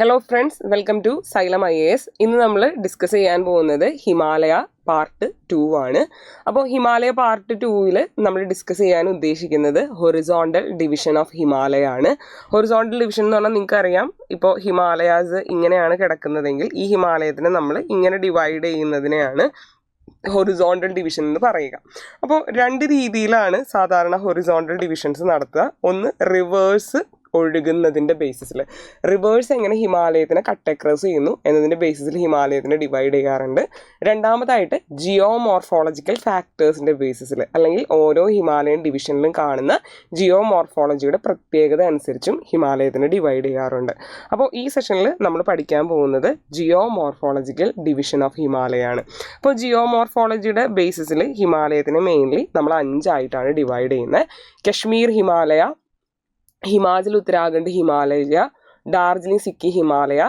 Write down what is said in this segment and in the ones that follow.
Hello friends, welcome to Xylem IAS. ഇന്ന് നമ്മൾ discuss ചെയ്യാൻ പോകുന്നത് ഹിമാലയ പാർട്ട് 2 ആണ്. അപ്പോൾ ഹിമാലയ പാർട്ട് 2-ൽ നമ്മൾ ഡിസ്കസ് ചെയ്യാൻ ഉദ്ദേശിക്കുന്നത് ഹൊറിസോണ്ടൽ ഡിവിഷൻ ഓഫ് ഹിമാലയ ആണ്. ഹൊറിസോണ്ടൽ ഡിവിഷൻ എന്ന് പറഞ്ഞാൽ നിങ്ങൾക്കറിയാം, ഇപ്പോൾ ഹിമാലയാസ് ഇങ്ങനെയാണ് കിടക്കുന്നതെങ്കിൽ ഈ ഹിമാലയത്തിനെ നമ്മൾ ഇങ്ങനെ ഡിവൈഡ് ചെയ്യുന്നതിനെയാണ് ഹൊറിസോണ്ടൽ ഡിവിഷൻ എന്ന് പറയുക. അപ്പോൾ രണ്ട് രീതിയിലാണ് സാധാരണ ഹൊറിസോണ്ടൽ ഡിവിഷൻസ് നടത്തുക. ഒന്ന് റിവേഴ്സ് ഒഴുകുന്നതിൻ്റെ ബേസിസിൽ, റിവേഴ്സ് എങ്ങനെ ഹിമാലയത്തിനെ കട്ട് അക്രോസ് ചെയ്യുന്നു എന്നതിൻ്റെ ബേസിസിൽ ഹിമാലയത്തിനെ ഡിവൈഡ് ചെയ്യാറുണ്ട്. രണ്ടാമതായിട്ട് ജിയോമോർഫോളജിക്കൽ ഫാക്ടേഴ്സിൻ്റെ ബേസിസിൽ, അല്ലെങ്കിൽ ഓരോ ഹിമാലയൻ ഡിവിഷനിലും കാണുന്ന ജിയോമോർഫോളജിയുടെ പ്രത്യേകത അനുസരിച്ചും ഹിമാലയത്തിനെ ഡിവൈഡ് ചെയ്യാറുണ്ട്. അപ്പോൾ ഈ സെഷനിൽ നമ്മൾ പഠിക്കാൻ പോകുന്നത് ജിയോമോർഫോളജിക്കൽ ഡിവിഷൻ ഓഫ് ഹിമാലയാണ്. അപ്പോൾ ജിയോമോർഫോളജിയുടെ ബേസിസിൽ ഹിമാലയത്തിനെ മെയിൻലി നമ്മൾ 5 ആയിട്ടാണ് ഡിവൈഡ് ചെയ്യുന്നത്. കശ്മീർ ഹിമാലയ, ഹിമാചൽ ഉത്തരാഖണ്ഡ് ഹിമാലയ, ഡാർജിലിംഗ് സിക്കിം ഹിമാലയ,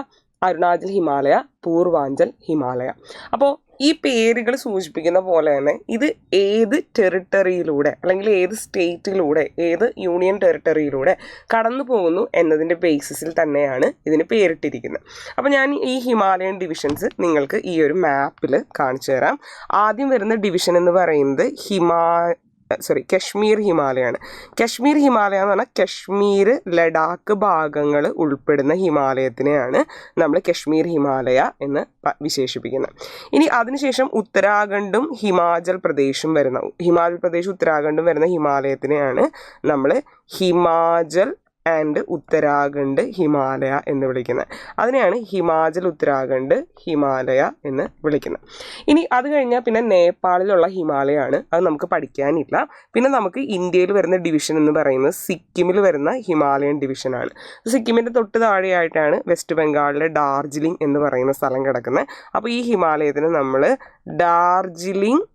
അരുണാചൽ ഹിമാലയ, പൂർവാഞ്ചൽ ഹിമാലയ. അപ്പോൾ ഈ പേരുകൾ സൂചിപ്പിക്കുന്ന പോലെ തന്നെ ഇത് ഏത് ടെറിട്ടറിയിലൂടെ അല്ലെങ്കിൽ ഏത് സ്റ്റേറ്റിലൂടെ, ഏത് യൂണിയൻ ടെറിട്ടറിയിലൂടെ കടന്നു പോകുന്നു എന്നതിൻ്റെ ബേസിസിൽ തന്നെയാണ് ഇതിന് പേരിട്ടിരിക്കുന്നത്. അപ്പോൾ ഞാൻ ഈ ഹിമാലയൻ ഡിവിഷൻസ് നിങ്ങൾക്ക് ഈ ഒരു മാപ്പിൽ കാണിച്ചു തരാം. ആദ്യം വരുന്ന ഡിവിഷൻ എന്ന് പറയുന്നത് കശ്മീർ ഹിമാലയാണ്. കശ്മീർ ഹിമാലയ എന്ന് പറഞ്ഞാൽ കശ്മീർ, ലഡാക്ക് ഭാഗങ്ങൾ ഉൾപ്പെടുന്ന ഹിമാലയത്തിനെയാണ് നമ്മൾ കശ്മീർ ഹിമാലയ എന്ന് വിശേഷിപ്പിക്കുന്നത്. ഇനി അതിനുശേഷം ഉത്തരാഖണ്ഡും ഹിമാചൽ പ്രദേശും ഉത്തരാഖണ്ഡും വരുന്ന ഹിമാലയത്തിനെയാണ് നമ്മൾ ഹിമാചൽ ആൻഡ് ഉത്തരാഖണ്ഡ് ഹിമാലയ എന്ന് വിളിക്കുന്നത്. അതിനെയാണ് ഹിമാചൽ ഉത്തരാഖണ്ഡ് ഹിമാലയ എന്ന് വിളിക്കുന്നത്. ഇനി അത് കഴിഞ്ഞാൽ പിന്നെ നേപ്പാളിലുള്ള ഹിമാലയമാണ്, അത് നമുക്ക് പഠിക്കാനില്ല. പിന്നെ നമുക്ക് ഇന്ത്യയിൽ വരുന്ന ഡിവിഷൻ എന്ന് പറയുന്നത് സിക്കിമിൽ വരുന്ന ഹിമാലയൻ ഡിവിഷനാണ്. സിക്കിമിൻ്റെ തൊട്ട് താഴെയായിട്ടാണ് വെസ്റ്റ് ബംഗാളിലെ ഡാർജിലിംഗ് എന്ന് പറയുന്ന സ്ഥലം കിടക്കുന്നത്. അപ്പോൾ ഈ ഹിമാലയത്തിന് നമ്മൾ ഡാർജിലിംഗ്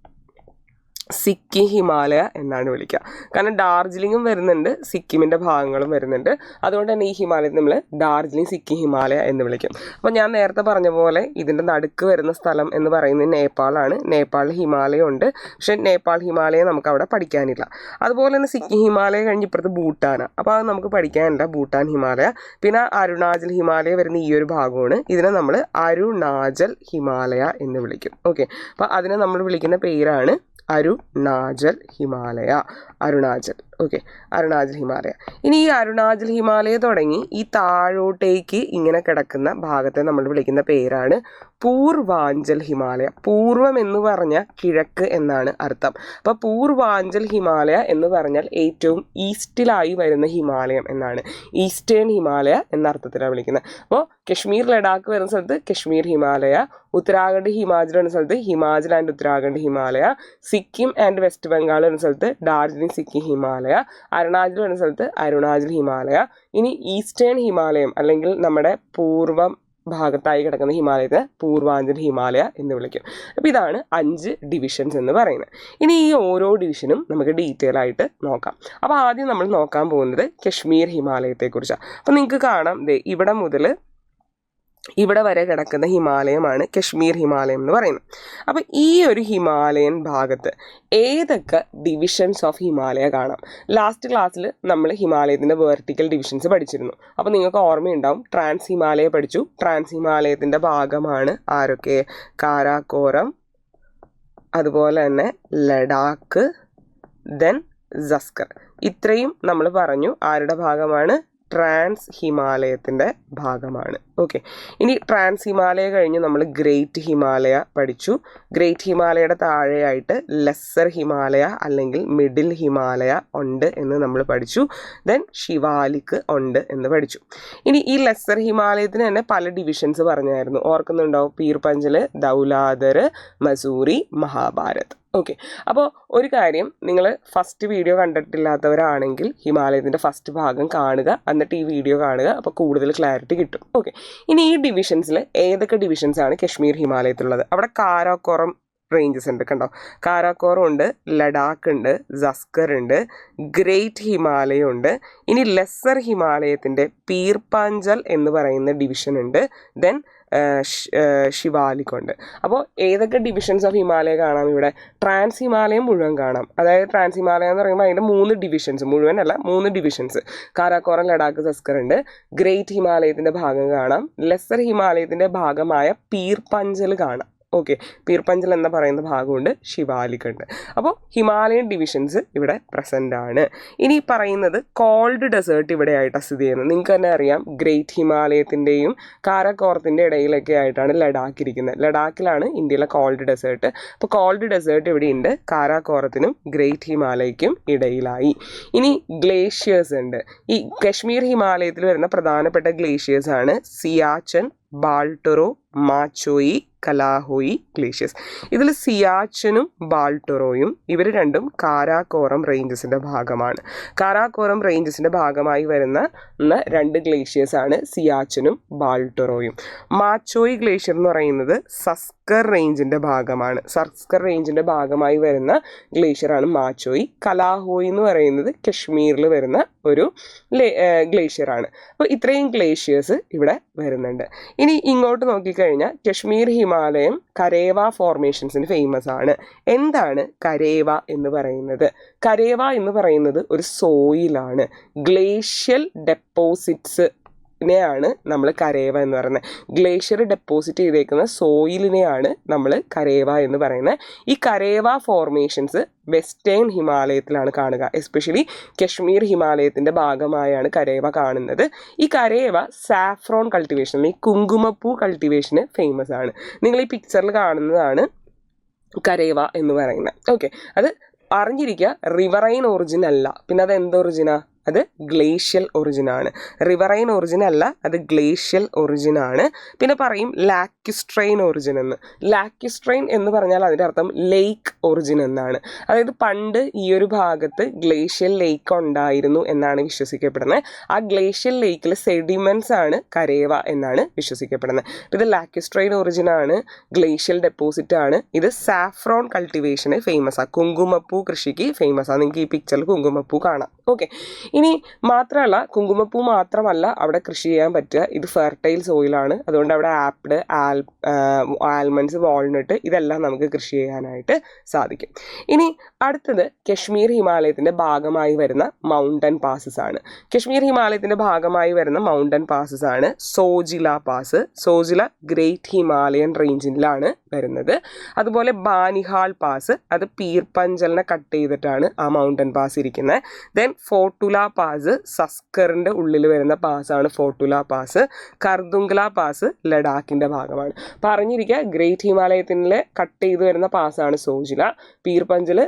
സിക്കിം ഹിമാലയ എന്നാണ് വിളിക്കുക. കാരണം ഡാർജിലിംഗും വരുന്നുണ്ട്, സിക്കിമിൻ്റെ ഭാഗങ്ങളും വരുന്നുണ്ട്. അതുകൊണ്ട് തന്നെ ഈ ഹിമാലയത്തിൽ നമ്മൾ ഡാർജിലിംഗ് സിക്കിം ഹിമാലയ എന്ന് വിളിക്കും. അപ്പോൾ ഞാൻ നേരത്തെ പറഞ്ഞ പോലെ ഇതിൻ്റെ നടുക്ക് വരുന്ന സ്ഥലം എന്ന് പറയുന്നത് നേപ്പാളാണ്. നേപ്പാളിൽ ഹിമാലയം ഉണ്ട്, പക്ഷേ നേപ്പാൾ ഹിമാലയ നമുക്ക് അവിടെ പഠിക്കാനില്ല. അതുപോലെ തന്നെ സിക്കിം ഹിമാലയ കഴിഞ്ഞ് ഇപ്പുറത്ത് ഭൂട്ടാനാണ്, അപ്പോൾ അത് നമുക്ക് പഠിക്കാനില്ല, ഭൂട്ടാൻ ഹിമാലയ. പിന്നെ അരുണാചൽ ഹിമാലയ വരുന്ന ഈ ഒരു ഭാഗമാണ്. ഇതിനെ നമ്മൾ അരുണാചൽ ഹിമാലയ എന്ന് വിളിക്കും. ഓക്കെ, അപ്പോൾ അതിനെ നമ്മൾ വിളിക്കുന്ന പേരാണ് അരുണാചൽ ഹിമാലയ. അരുണാചൽ ഹിമാലയ. ഇനി ഈ അരുണാചൽ ഹിമാലയ തുടങ്ങി ഈ താഴോട്ടേക്ക് ഇങ്ങനെ കിടക്കുന്ന ഭാഗത്തെ നമ്മൾ വിളിക്കുന്ന പേരാണ് പൂർവാഞ്ചൽ ഹിമാലയ. പൂർവം എന്ന് പറഞ്ഞാൽ കിഴക്ക് എന്നാണ് അർത്ഥം. അപ്പോൾ പൂർവാഞ്ചൽ ഹിമാലയ എന്ന് പറഞ്ഞാൽ ഏറ്റവും ഈസ്റ്റിലായി വരുന്ന ഹിമാലയം എന്നാണ്. ഈസ്റ്റേൺ ഹിമാലയ എന്ന അർത്ഥത്തിലാണ് വിളിക്കുന്നത്. അപ്പോൾ കശ്മീർ, ലഡാക്ക് വരുന്ന സ്ഥലത്ത് കശ്മീർ ഹിമാലയ, ഉത്തരാഖണ്ഡ് ഹിമാചൽ വരുന്ന സ്ഥലത്ത് Himachal and Uttarakhand Himalaya, Sikkim and west Bengal വരുന്ന സ്ഥലത്ത് ഡാർജിലിംഗ് സിക്കിം ഹിമാലയ, അരുണാചൽ വരുന്ന സ്ഥലത്ത് അരുണാചൽ ഹിമാലയ. ഇനി ഈസ്റ്റേൺ ഹിമാലയം അല്ലെങ്കിൽ നമ്മുടെ പൂർവ്വം ഭാഗത്തായി കിടക്കുന്ന ഹിമാലയത്തെ പൂർവാഞ്ചൽ ഹിമാലയ എന്ന് വിളിക്കും. അപ്പോൾ ഇതാണ് 5 ഡിവിഷൻസ് എന്ന് പറയുന്നത്. ഇനി ഈ ഓരോ ഡിവിഷനും നമുക്ക് ഡീറ്റെയിൽ ആയിട്ട് നോക്കാം. അപ്പോൾ ആദ്യം നമ്മൾ നോക്കാൻ പോകുന്നത് കശ്മീർ ഹിമാലയത്തെക്കുറിച്ചാണ്. അപ്പോൾ നിങ്ങൾക്ക് കാണാം, ഇവിടെ മുതൽ ഇവിടെ വരെ കിടക്കുന്ന ഹിമാലയമാണ് കശ്മീർ ഹിമാലയം എന്ന് പറയുന്നത്. അപ്പോൾ ഈ ഒരു ഹിമാലയൻ ഭാഗത്ത് ഏതൊക്കെ ഡിവിഷൻസ് ഓഫ് ഹിമാലയ കാണാം? ലാസ്റ്റ് ക്ലാസ്സിൽ നമ്മൾ ഹിമാലയത്തിൻ്റെ വെർട്ടിക്കൽ ഡിവിഷൻസ് പഠിച്ചിരുന്നു. അപ്പോൾ നിങ്ങൾക്ക് ഓർമ്മയുണ്ടാവും, ട്രാൻസ് ഹിമാലയ പഠിച്ചു. ട്രാൻസ് ഹിമാലയത്തിൻ്റെ ഭാഗമാണ് ആരൊക്കെ? കാരാക്കോറം, അതുപോലെ തന്നെ ലഡാക്ക്, ദെൻ സസ്കർ. ഇത്രയും നമ്മൾ പറഞ്ഞു ആരുടെ ഭാഗമാണ്? ട്രാൻസ് ഹിമാലയത്തിൻ്റെ ഭാഗമാണ്. ഓക്കെ, ഇനി ട്രാൻസ് ഹിമാലയ കഴിഞ്ഞ് നമ്മൾ ഗ്രേറ്റ് ഹിമാലയ പഠിച്ചു. ഗ്രേറ്റ് ഹിമാലയയുടെ താഴെയായിട്ട് ലെസ്സർ ഹിമാലയ അല്ലെങ്കിൽ മിഡിൽ ഹിമാലയ ഉണ്ട് എന്ന് നമ്മൾ പഠിച്ചു. ദെൻ ശിവാലിക് ഉണ്ട് എന്ന് പഠിച്ചു. ഇനി ഈ ലെസ്സർ ഹിമാലയത്തിന് തന്നെ പല ഡിവിഷൻസ് പറഞ്ഞായിരുന്നു, ഓർക്കുന്നുണ്ടാവും? പീർ പഞ്ചൽ, ദൗലാധർ, മസൂറി, മഹാഭാരത്. ഓക്കെ, അപ്പോൾ ഒരു കാര്യം, നിങ്ങൾ ഫസ്റ്റ് വീഡിയോ കണ്ടിട്ടില്ലാത്തവരാണെങ്കിൽ ഹിമാലയത്തിൻ്റെ ഫസ്റ്റ് ഭാഗം കാണുക, എന്നിട്ട് ഈ വീഡിയോ കാണുക. അപ്പോൾ കൂടുതൽ ക്ലാരിറ്റി കിട്ടും. ഓക്കെ, ഇനി ഈ ഡിവിഷൻസിൽ ഏതൊക്കെ ഡിവിഷൻസാണ് കശ്മീർ ഹിമാലയത്തിലുള്ളത്? അവിടെ കാരാക്കോറം റേഞ്ചസ് ഉണ്ട് കണ്ടോ. കാരാക്കോറം ഉണ്ട്, ലഡാക്ക് ഉണ്ട്, സസ്കർ ഉണ്ട്, ഗ്രേറ്റ് ഹിമാലയ ഉണ്ട്. ഇനി ലെസ്സർ ഹിമാലയത്തിൻ്റെ പീർപ്പാഞ്ചൽ എന്ന് പറയുന്ന ഡിവിഷൻ ഉണ്ട്. ദെൻ ശിവാലിക് ഉണ്ട്. അപ്പോൾ ഏതൊക്കെ ഡിവിഷൻസ് ഓഫ് ഹിമാലയ കാണാം ഇവിടെ? ട്രാൻസ് ഹിമാലയം മുഴുവൻ കാണാം. അതായത് ട്രാൻസ് ഹിമാലയ എന്ന് പറയുമ്പോൾ അതിൻ്റെ 3 ഡിവിഷൻസ്, മുഴുവൻ അല്ല 3 ഡിവിഷൻസ്, കാരാക്കോറം, ലഡാക്ക്, സസ്കർ ഉണ്ട്. ഗ്രേറ്റ് ഹിമാലയത്തിൻ്റെ ഭാഗം കാണാം. ലെസ്സർ ഹിമാലയത്തിൻ്റെ ഭാഗമായ പീർപ്പഞ്ചൽ കാണാം. ഓക്കെ, പീർപ്പഞ്ചൽ എന്ന് പറയുന്ന ഭാഗമുണ്ട്, ശിവാലിക് ഉണ്ട്. അപ്പോൾ ഹിമാലയൻ ഡിവിഷൻസ് ഇവിടെ പ്രസൻ്റ് ആണ്. ഇനി പറയുന്നത് കോൾഡ് ഡെസേർട്ട് ഇവിടെ ആയിട്ടാണ് സ്ഥിതി ചെയ്യുന്നത്. നിങ്ങൾക്ക് തന്നെ അറിയാം, ഗ്രേറ്റ് ഹിമാലയത്തിൻ്റെയും കാരാക്കോറത്തിൻ്റെ ഇടയിലൊക്കെ ആയിട്ടാണ് ലഡാക്ക് ഇരിക്കുന്നത്. ലഡാക്കിലാണ് ഇന്ത്യയിലെ കോൾഡ് ഡെസേർട്ട്. അപ്പോൾ കോൾഡ് ഡെസേർട്ട് ഇവിടെ ഉണ്ട്, കാരാക്കോറത്തിനും ഗ്രേറ്റ് ഹിമാലയയ്ക്കും ഇടയിലായി. ഇനി ഗ്ലേഷ്യേഴ്സ് ഉണ്ട്. ഈ കശ്മീർ ഹിമാലയത്തിൽ വരുന്ന പ്രധാനപ്പെട്ട ഗ്ലേഷ്യേഴ്സ് ആണ് സിയാച്ചൻ, ബാൾട്ടൊറോ, മാച്ചോയി, കലാഹോയി ഗ്ലേഷ്യേഴ്സ്. ഇതിൽ സിയാച്ചനും ബാൾട്ടൊറോയും ഇവർ രണ്ടും കാരാക്കോറം റേഞ്ചസിൻ്റെ ഭാഗമാണ്. കാരാക്കോറം റേഞ്ചസിൻ്റെ ഭാഗമായി വരുന്ന 2 ഗ്ലേഷ്യേഴ്സ് ആണ് സിയാച്ചനും ബാൾട്ടൊറോയും. മാച്ചോയി ഗ്ലേഷ്യർ എന്ന് പറയുന്നത് സസ്കർ റേഞ്ചിൻ്റെ ഭാഗമാണ്. സസ്കർ റേഞ്ചിൻ്റെ ഭാഗമായി വരുന്ന ഗ്ലേഷ്യറാണ് മാച്ചോയി. കലാഹോയി എന്ന് പറയുന്നത് കശ്മീരിൽ വരുന്ന ഒരു ഗ്ലേഷ്യറാണ്. അപ്പോൾ ഇത്രയും ഗ്ലേഷ്യേഴ്സ് ഇവിടെ വരുന്നുണ്ട്. ഇനി ഇങ്ങോട്ട് നോക്കിക്കഴിഞ്ഞാൽ കശ്മീർ ഹിമാലയം കരേവ ഫോർമേഷൻസിന് ഫേമസ് ആണ്. എന്താണ് കരേവ എന്ന് പറയുന്നത്? കരേവ എന്ന് പറയുന്നത് ഒരു സോയിലാണ്. ഗ്ലേഷ്യൽ ഡെപ്പോസിറ്റ്സ് നെയാണ് നമ്മൾ കരേവ എന്ന് പറയുന്നത്. ഗ്ലേഷ്യർ ഡെപ്പോസിറ്റ് ചെയ്തേക്കുന്ന സോയിലിനെയാണ് നമ്മൾ കരേവ എന്ന് പറയുന്നത്. ഈ കരേവ ഫോർമേഷൻസ് വെസ്റ്റേൺ ഹിമാലയത്തിലാണ് കാണുക. എസ്പെഷ്യലി കശ്മീർ ഹിമാലയത്തിൻ്റെ ഭാഗമായാണ് കരേവ കാണുന്നത്. ഈ കരേവ സാഫ്രോൺ കൾട്ടിവേഷൻ, ഈ കുങ്കുമപ്പൂ കൾട്ടിവേഷന് ഫേമസ് ആണ്. നിങ്ങൾ ഈ പിക്ചറിൽ കാണുന്നതാണ് കരേവ എന്ന് പറയുന്നത്. ഓക്കെ, അത് അറിഞ്ഞിരിക്കുക, റിവറൈൻ ഒറിജിൻ അല്ല. പിന്നെ അത് എന്ത് ഒറിജിനാ? അത് ഗ്ലേഷ്യൽ ഒറിജിനാണ്. റിവറൈൻ ഒറിജിൻ അല്ല, അത് ഗ്ലേഷ്യൽ ഒറിജിനാണ്. പിന്നെ പറയും ലാക്യുസ്ട്രെയിൻ ഒറിജിൻ എന്ന്. ലാക്യുസ്ട്രെയിൻ എന്ന് പറഞ്ഞാൽ അതിൻ്റെ അർത്ഥം ലേക്ക് ഒറിജിൻ എന്നാണ്. അതായത് പണ്ട് ഈ ഒരു ഭാഗത്ത് ഗ്ലേഷ്യൽ ലേക്ക് ഉണ്ടായിരുന്നു എന്നാണ് വിശ്വസിക്കപ്പെടുന്നത്. ആ ഗ്ലേഷ്യൽ ലേക്കിൽ സെഡിമെൻറ്റ്സ് ആണ് കരേവ എന്നാണ് വിശ്വസിക്കപ്പെടുന്നത്. ഇത് ലാക്യുസ്ട്രെയിൻ ഒറിജിനാണ്, ഗ്ലേഷ്യൽ ഡെപ്പോസിറ്റ് ആണ്. ഇത് സാഫ്രോൺ കൾട്ടിവേഷന് ഫേമസ് ആണ്, കുങ്കുമപ്പൂ കൃഷിക്ക് ഫേമസ് ആണ്. നിങ്ങൾക്ക് ഈ പിക്ചറിൽ കുങ്കുമപ്പൂ കാണാം. ഓക്കെ, ഇനി മാത്രമല്ല, കുങ്കുമപ്പൂ മാത്രമല്ല അവിടെ കൃഷി ചെയ്യാൻ പറ്റുക. ഇത് ഫെർട്ടൈൽ സോയിലാണ്. അതുകൊണ്ട് അവിടെ ആപ്പിള്, ആൽമണ്ട്സ്, വാൾനട്ട് ഇതെല്ലാം നമുക്ക് കൃഷി ചെയ്യാനായിട്ട് സാധിക്കും. ഇനി അടുത്തത് കശ്മീർ ഹിമാലയത്തിൻ്റെ ഭാഗമായി വരുന്ന മൗണ്ടൻ പാസസ് ആണ്. കശ്മീർ ഹിമാലയത്തിൻ്റെ ഭാഗമായി വരുന്ന മൗണ്ടൻ പാസസ് ആണ് Zojila pass. Zojila great Himalayan റേഞ്ചിലാണ് വരുന്നത്. അതുപോലെ ബാനിഹാൾ പാസ്, അത് പീർപ്പഞ്ചലിനെ കട്ട് ചെയ്തിട്ടാണ് ആ മൗണ്ടൻ പാസ് ഇരിക്കുന്നത്. ദെൻ ഫോർട്ടുല പാസ് സസ്കറിൻ്റെ ഉള്ളിൽ വരുന്ന പാസ്സാണ് ഫോർട്ടുല പാസ്. കർദുംഗ്ല പാസ് ലഡാക്കിൻ്റെ ഭാഗമാണ്. പറഞ്ഞിരിക്കുക, ഗ്രേറ്റ് ഹിമാലയത്തിലെ കട്ട് ചെയ്ത് വരുന്ന പാസ്സാണ് സോജില. പീർപ്പഞ്ചൽ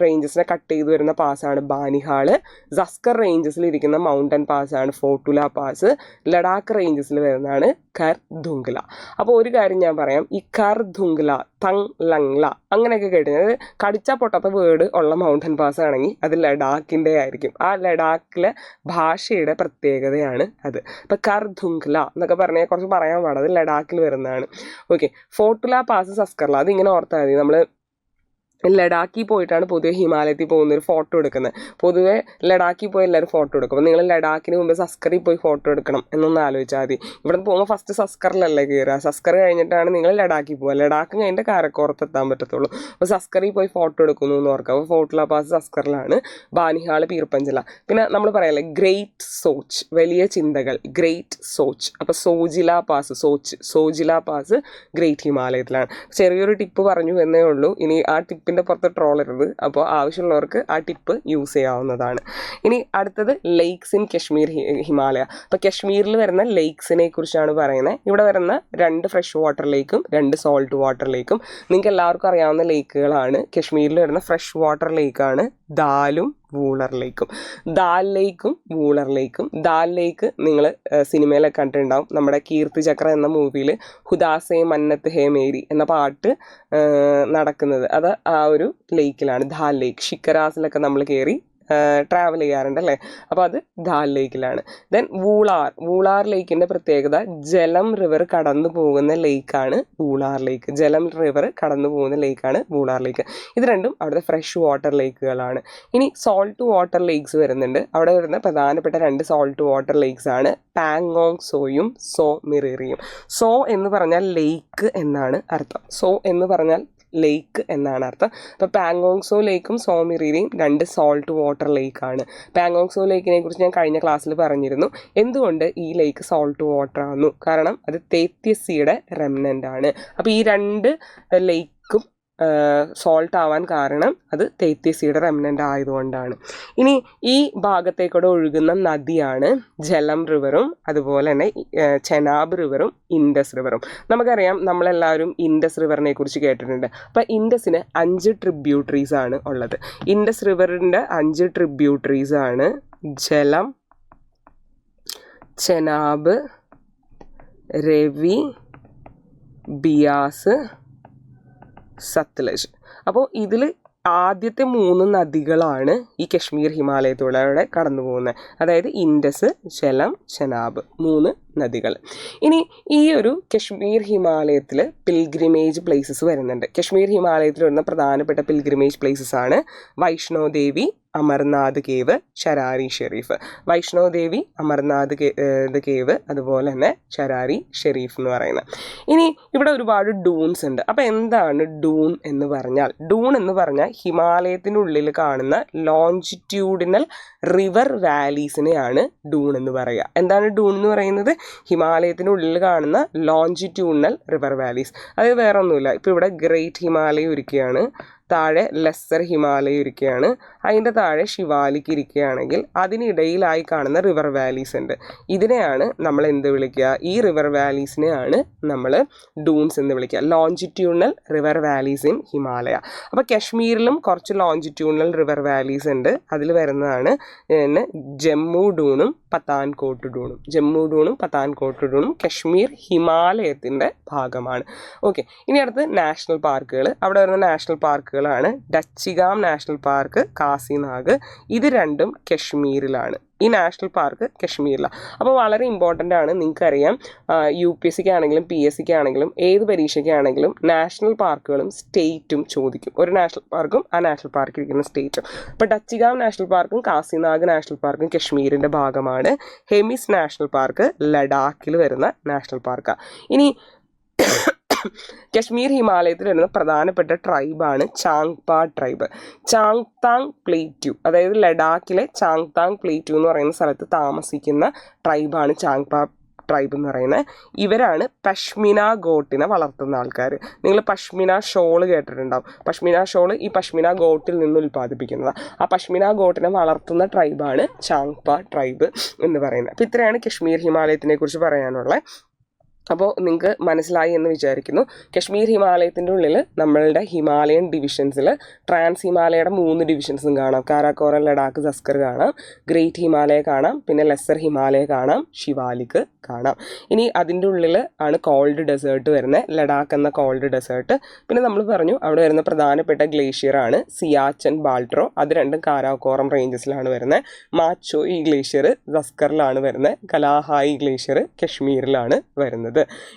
റേഞ്ചസിനെ കട്ട് ചെയ്ത് വരുന്ന പാസ്സാണ് ബാനിഹാള്. സസ്കർ റേഞ്ചസിൽ ഇരിക്കുന്ന മൗണ്ടൻ പാസ്സാണ് ഫോർട്ടുല പാസ്. ലഡാക്ക് റേഞ്ചസിൽ വരുന്നതാണ് കർദുംഗ്ല. അപ്പോൾ ഒരു കാര്യം ഞാൻ പറയാം, ഈ കർദുംഗ്ല, തങ് ലങ്ല അങ്ങനെയൊക്കെ കേട്ടത് കടിച്ചാൽ പൊട്ടാത്ത വേർഡ് ഉള്ള മൗണ്ടൻ പാസ് ആണെങ്കിൽ അത് ലഡാക്കിൻ്റെ ആയിരിക്കും. ആ ലഡാക്കിലെ ഭാഷയുടെ പ്രത്യേകതയാണ് അത്. ഇപ്പം കർദുംഗ്ല എന്നൊക്കെ പറഞ്ഞാൽ കുറച്ച് പറയാൻ പാടില്ല, അത് ലഡാക്കിൽ വരുന്നതാണ്. ഓക്കെ, ഫോർട്ടുല പാസ് സസ്കർല, അതിങ്ങനെ ഓർത്താൽ മതി. നമ്മൾ ലഡാക്കിൽ പോയിട്ടാണ് പൊതുവെ ഹിമാലയത്തിൽ പോകുന്നൊരു ഫോട്ടോ എടുക്കുന്നത്. പൊതുവെ ലഡാക്കിൽ പോയി എല്ലാവരും ഫോട്ടോ എടുക്കും. അപ്പോൾ നിങ്ങൾ ലഡാക്കിന് മുമ്പ് സസ്കറിൽ പോയി ഫോട്ടോ എടുക്കണം എന്നൊന്ന് ആലോചിച്ചാൽ മതി. ഇവിടെ പോകുമ്പോൾ ഫസ്റ്റ് സസ്കറിലല്ലേ കയറുക. സസ്കർ കഴിഞ്ഞിട്ടാണ് നിങ്ങൾ ലഡാക്കിൽ പോകുക. ലഡാക്ക് കഴിഞ്ഞിട്ട് കാരക്കോറത്ത് എത്താൻ പറ്റത്തുള്ളൂ. അപ്പോൾ സസ്കറിൽ പോയി ഫോട്ടോ എടുക്കുന്നു എന്ന് ഓർക്കുക. അപ്പോൾ ഫോർട്ടുല പാസ് സസ്കറിലാണ്, ബാനിഹാൾ പീർപ്പഞ്ചല. പിന്നെ നമ്മൾ പറയാല്ലേ ഗ്രേറ്റ് സോച്ച്, വലിയ ചിന്തകൾ, ഗ്രേറ്റ് സോച്ച്. അപ്പോൾ Zojila pass, Zojila pass great ഹിമാലയത്തിലാണ്. ചെറിയൊരു ടിപ്പ് പറഞ്ഞു എന്നേ ഉള്ളൂ. ഇനി ആ ടിപ്പിൻ്റെ പുറത്ത് ട്രോളരുത്. അപ്പോൾ ആവശ്യമുള്ളവർക്ക് ആ ടിപ്പ് യൂസ് ചെയ്യാവുന്നതാണ്. ഇനി അടുത്തത് ലേക്സ് ഇൻ കശ്മീർ ഹിമാലയ. അപ്പോൾ കശ്മീരിൽ വരുന്ന ലേക്സിനെ കുറിച്ചാണ് പറയുന്നത്. ഇവിടെ വരുന്ന 2 ഫ്രഷ് വാട്ടർ ലേക്കും 2 സോൾട്ട് വാട്ടർ ലേക്കും. നിങ്ങൾക്ക് എല്ലാവർക്കും അറിയാവുന്ന ലേക്കുകളാണ്. കശ്മീരിൽ വരുന്ന ഫ്രഷ് വാട്ടർ ലേക്കാണ് ദാലും വൂളർ ലേക്കും. ദാൽ ലേക്കും വൂളർ ലേക്കും. ദാൽ ലേക്ക് നിങ്ങൾ സിനിമയിലൊക്കെ കണ്ടിട്ടുണ്ടാവും. നമ്മുടെ കീർത്തി ചക്ര എന്ന മൂവിയിൽ ഹുദാസേ മന്നത്ത് ഹേ മേരി എന്ന പാട്ട് നടക്കുന്നത് അത് ആ ഒരു ലേക്കിലാണ്, ദാൽ ലേക്ക്. ഷിക്കരാസിലൊക്കെ നമ്മൾ കയറി ട്രാവൽ ചെയ്യാറുണ്ട് അല്ലേ. അപ്പോൾ അത് ദാൽ ലേക്കിലാണ്. ദെൻ വൂളാർ ലേക്കിൻ്റെ പ്രത്യേകത ജലം റിവർ കടന്നു പോകുന്ന ലേക്കാണ് വൂളാർ ലേക്ക്. ജലം റിവർ കടന്നു പോകുന്ന ലേക്കാണ് വൂളാർ ലേക്ക്. ഇത് രണ്ടും അവിടുത്തെ ഫ്രഷ് വാട്ടർ ലേക്കുകളാണ്. ഇനി സോൾട്ട് വാട്ടർ ലേക്സ് വരുന്നുണ്ട്. അവിടെ വരുന്ന പ്രധാനപ്പെട്ട 2 സോൾട്ട് വാട്ടർ ലേക്സ് ആണ് പാങ്ങോങ് സോയും സോ മിറിറിയും. സോ എന്ന് പറഞ്ഞാൽ ലേക്ക് എന്നാണ് അർത്ഥം. സോ എന്ന് പറഞ്ഞാൽ ലേക്ക് എന്നാണ് അർത്ഥം. അപ്പോൾ പാങ്ങോങ് സോ ലേക്കും സോ മിറിറിയും 2 സോൾട്ട് വാട്ടർ ലേക്കാണ്. പാങ്ങോങ് സോ ലേക്കിനെ കുറിച്ച് ഞാൻ കഴിഞ്ഞ ക്ലാസ്സിൽ പറഞ്ഞിരുന്നു. എന്തുകൊണ്ട് ഈ ലേക്ക് സോൾട്ട് വാട്ടർ ആകുന്നു? കാരണം അത് തേത്യസിയുടെ റെമനൻ്റ് ആണ്. അപ്പോൾ ഈ 2 ലേക്കും സോൾട്ട് ആവാൻ കാരണം അത് തേത്യസിയുടെ റെമനൻ്റ് ആയതുകൊണ്ടാണ്. ഇനി ഈ ഭാഗത്തേക്കൂടെ ഒഴുകുന്ന നദിയാണ് ജലം റിവറും അതുപോലെ തന്നെ ചെനാബ് റിവറും ഇൻഡസ് റിവറും. നമുക്കറിയാം, നമ്മളെല്ലാവരും ഇൻഡസ് റിവറിനെ കുറിച്ച് കേട്ടിട്ടുണ്ട്. അപ്പോൾ ഇൻഡസിന് 5 ട്രിബ്യൂട്ടറീസ് ആണ് ഉള്ളത്. ഇൻഡസ് റിവറിൻ്റെ 5 ട്രിബ്യൂട്ടറീസ് ആണ് ജലം, ചെനാബ്, രവി, ബിയാസ്, സത്ലജ്. അപ്പോൾ ഇതിൽ ആദ്യത്തെ 3 നദികളാണ് ഈ കശ്മീർ ഹിമാലയത്തിലൂടെ കടന്നു പോകുന്നത്. അതായത് ഇൻഡസ്, ജലം, ചെനാബ് 3 നദികൾ. ഇനി ഈ ഒരു കശ്മീർ ഹിമാലയത്തിൽ പിൽഗ്രിമേജ് പ്ലേസസ് വരുന്നുണ്ട്. കശ്മീർ ഹിമാലയത്തിൽ വരുന്ന പ്രധാനപ്പെട്ട പിൽഗ്രിമേജ് പ്ലേസസ് ആണ് വൈഷ്ണോദേവി, അമർനാഥ് കേവ്, ഷരാരി ഷെരീഫ്. വൈഷ്ണോദേവി, അമർനാഥ് കേവ്, അതുപോലെ തന്നെ ഷരാരി ഷെരീഫ് എന്ന് പറയുന്നത്. ഇനി ഇവിടെ ഒരുപാട് ഡൂൺസ് ഉണ്ട്. അപ്പോൾ എന്താണ് ഡൂൺ എന്ന് പറഞ്ഞാൽ? ഡൂൺ എന്ന് പറഞ്ഞാൽ ഹിമാലയത്തിനുള്ളിൽ കാണുന്ന ലോഞ്ചിറ്റ്യൂഡിനൽ റിവർ വാലീസിനെയാണ് ഡൂൺ എന്ന് പറയുക. എന്താണ് ഡൂൺ എന്ന് പറയുന്നത്? ഹിമാലയത്തിനുള്ളിൽ കാണുന്ന ലോഞ്ചിറ്റ്യൂഡിനൽ റിവർ വാലീസ്. അത് വേറെ ഒന്നുമില്ല. ഇപ്പോൾ ഇവിടെ ഗ്രേറ്റ് ഹിമാലയം ഇരിക്കുകയാണ്, താഴെ ലെസ്സർ ഹിമാലയം ഇരിക്കുകയാണ്, അതിൻ്റെ താഴെ ശിവാലിക് ഇരിക്കുകയാണെങ്കിൽ അതിനിടയിലായി കാണുന്ന റിവർ വാലീസ് ഉണ്ട്. ഇതിനെയാണ് നമ്മൾ എന്ത് വിളിക്കുക? ഈ റിവർ വാലീസിനെയാണ് നമ്മൾ ഡൂൺസ് എന്ന് വിളിക്കുക. Longitudinal river valleys in Himalaya. അപ്പോൾ കശ്മീരിലും കുറച്ച് ലോഞ്ചിറ്റ്യൂണൽ റിവർ വാലീസ് ഉണ്ട്. അതിൽ വരുന്നതാണ് ജമ്മു ഡൂണും പത്താൻകോട്ട് ഡൂണും. ജമ്മു ഡൂണും പത്താൻകോട്ട് ഡൂണും കശ്മീർ ഹിമാലയത്തിൻ്റെ ഭാഗമാണ്. ഓക്കെ, ഇനി അടുത്ത് നാഷണൽ പാർക്കുകൾ. അവിടെ വരുന്ന നാഷണൽ പാർക്കുകളാണ് ഡച്ചിഗാം നാഷണൽ പാർക്ക്, കാസിനാഗ്. ഇത് രണ്ടും കശ്മീരിലാണ്. ഈ നാഷണൽ പാർക്ക് കശ്മീരിലാണ്. അപ്പോൾ വളരെ ഇമ്പോർട്ടൻ്റ് ആണ്. നിങ്ങൾക്കറിയാം, UPSC ആണെങ്കിലും PSC ആണെങ്കിലും ഏത് പരീക്ഷയ്ക്കാണെങ്കിലും നാഷണൽ പാർക്കുകളും സ്റ്റേറ്റും ചോദിക്കും. ഒരു നാഷണൽ പാർക്കും ആ നാഷണൽ പാർക്ക് ഇരിക്കുന്ന സ്റ്റേറ്റും. അപ്പോൾ ഡച്ചിഗാം നാഷണൽ പാർക്കും കാസിനാഗ് നാഷണൽ പാർക്കും കശ്മീരിൻ്റെ ഭാഗമാണ്. ഹെമിസ് നാഷണൽ പാർക്ക് ലഡാക്കിൽ വരുന്ന നാഷണൽ പാർക്കാണ്. ഇനി കശ്മീർ ഹിമാലയത്തിൽ വരുന്ന പ്രധാനപ്പെട്ട ട്രൈബാണ് ചാങ്പാ ട്രൈബ്. ചാങ്താങ് പ്ലേറ്റ്യൂ, അതായത് ലഡാക്കിലെ ചാങ്താങ് പ്ലേറ്റ്യൂ എന്ന് പറയുന്ന സ്ഥലത്ത് താമസിക്കുന്ന ട്രൈബാണ് ചാങ്പാ ട്രൈബ് എന്ന് പറയുന്നത്. ഇവരാണ് പഷ്മിന ഗോട്ടിനെ വളർത്തുന്ന ആൾക്കാർ. നിങ്ങൾ പഷ്മിന ഷോള് കേട്ടിട്ടുണ്ടാവും. പഷ്മിന ഷോള് ഈ പഷ്മിന ഗോട്ടിൽ നിന്ന് ഉൽപ്പാദിപ്പിക്കുന്നതാണ്. ആ പഷ്മിന ഗോട്ടിനെ വളർത്തുന്ന ട്രൈബാണ് ചാങ്പാ ട്രൈബ് എന്ന് പറയുന്നത്. അപ്പോൾ ഇത്രയാണ് കശ്മീർ ഹിമാലയത്തിനെ കുറിച്ച് പറയാനുള്ളത്. അപ്പോൾ നിങ്ങൾക്ക് മനസ്സിലായി എന്ന് വിചാരിക്കുന്നു. കശ്മീർ ഹിമാലയത്തിൻ്റെ ഉള്ളിൽ നമ്മളുടെ ഹിമാലയൻ ഡിവിഷൻസിൽ ട്രാൻസ് ഹിമാലയയുടെ 3 ഡിവിഷൻസും കാണാം. കാരാക്കോറം, ലഡാക്ക്, സസ്കർ കാണാം. ഗ്രേറ്റ് ഹിമാലയ കാണാം. പിന്നെ ലെസ്സർ ഹിമാലയ കാണാം. ശിവാലിക് കാണാം. ഇനി അതിൻ്റെ ഉള്ളിൽ ആണ് കോൾഡ് ഡെസേർട്ട് വരുന്നത്, ലഡാക്ക് എന്ന കോൾഡ് ഡെസേർട്ട്. പിന്നെ നമ്മൾ പറഞ്ഞു അവിടെ വരുന്ന പ്രധാനപ്പെട്ട ഗ്ലേഷ്യറാണ് സിയാച്ചൻ ബാൾട്രോ. അത് രണ്ടും കാരാക്കോറം റേഞ്ചസിലാണ് വരുന്നത്. മാച്ചോ ഈ ഗ്ലേഷ്യർ സസ്കറിലാണ് വരുന്നത്. കലാഹായി ഗ്ലേഷ്യർ കശ്മീരിലാണ് വരുന്നത്.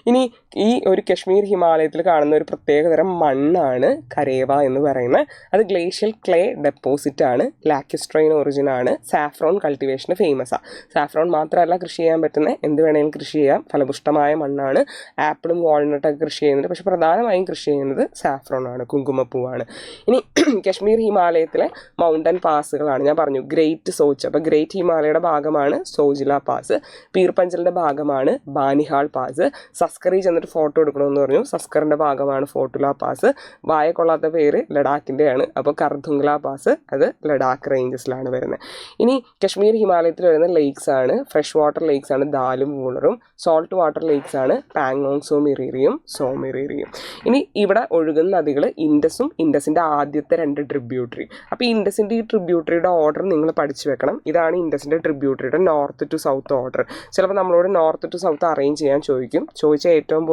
ഇനി ഈ ഒരു കശ്മീർ ഹിമാലയത്തിൽ കാണുന്ന ഒരു പ്രത്യേകതരം മണ്ണാണ് കരേവ എന്ന് പറയുന്നത്. അത് ഗ്ലേഷ്യൽ ക്ലേ ഡെപ്പോസിറ്റ് ആണ്. ലാക്യുസ്ട്രൈൻ ഒറിജിൻ ആണ്. സാഫ്രോൺ കൾട്ടിവേഷന് ഫേമസ് ആണ്. സാഫ്രോൺ മാത്രമല്ല കൃഷി ചെയ്യാൻ പറ്റുന്ന എന്ത് വേണമെങ്കിലും കൃഷി ചെയ്യാം. ഫലപുഷ്ടമായ മണ്ണാണ്. ആപ്പിളും വാൾനട്ടൊക്കെ കൃഷി ചെയ്യുന്നുണ്ട്. പക്ഷെ പ്രധാനമായും കൃഷി ചെയ്യുന്നത് സാഫ്രോൺ ആണ്, കുങ്കുമപ്പൂവാണ്. ഇനി കശ്മീർ ഹിമാലയത്തിലെ മൗണ്ടൻ പാസുകളാണ് ഞാൻ പറഞ്ഞു. ഗ്രേറ്റ് സോച്ച്, അപ്പോൾ ഗ്രേറ്റ് ഹിമാലയയുടെ ഭാഗമാണ് സോജില പാസ്. പീർപഞ്ചലിൻ്റെ ഭാഗമാണ് ബാനിഹാൾ പാസ്. സസ്കറിൽ ചെന്നിട്ട് ഫോട്ടോ എടുക്കണമെന്ന് പറഞ്ഞു. സസ്കറിൻ്റെ ഭാഗമാണ് ഫോട്ടുല പാസ്. വായ കൊള്ളാത്ത പേര് ലഡാക്കിൻ്റെയാണ്. അപ്പോൾ കർദുങ്ല പാസ് അത് ലഡാക്ക് റേഞ്ചസിലാണ് വരുന്നത്. ഇനി കശ്മീർ ഹിമാലയത്തിൽ വരുന്ന ലേക്സ് ആണ് ഫ്രഷ് വാട്ടർ ലേക്സ് ആണ് ദാലും വൂളറും. സോൾട്ട് വാട്ടർ ലേക്സ് ആണ് പാങ്ങോങ് സോ മിറിറിയും സോ മിറിറിയും. ഇനി ഇവിടെ ഒഴുകുന്ന നദികൾ ഇൻഡസും ഇൻഡസിൻ്റെ ആദ്യത്തെ 2 ട്രിബ്യൂട്ടറി. അപ്പോൾ ഇൻഡസിൻ്റെ ഈ ട്രിബ്യൂട്ടറിയുടെ ഓർഡർ നിങ്ങൾ പഠിച്ചു വെക്കണം. ഇതാണ് ഇൻഡസിൻ്റെ ട്രിബ്യൂട്ടറിയുടെ നോർത്ത് ടു സൗത്ത് ഓർഡർ. ചിലപ്പോൾ നമ്മളോട് നോർത്ത് ടു സൗത്ത് അറേഞ്ച് ചെയ്യാൻ ചോദിക്കും. ചോദിക്കും. ചോദിച്ച ഏറ്റവും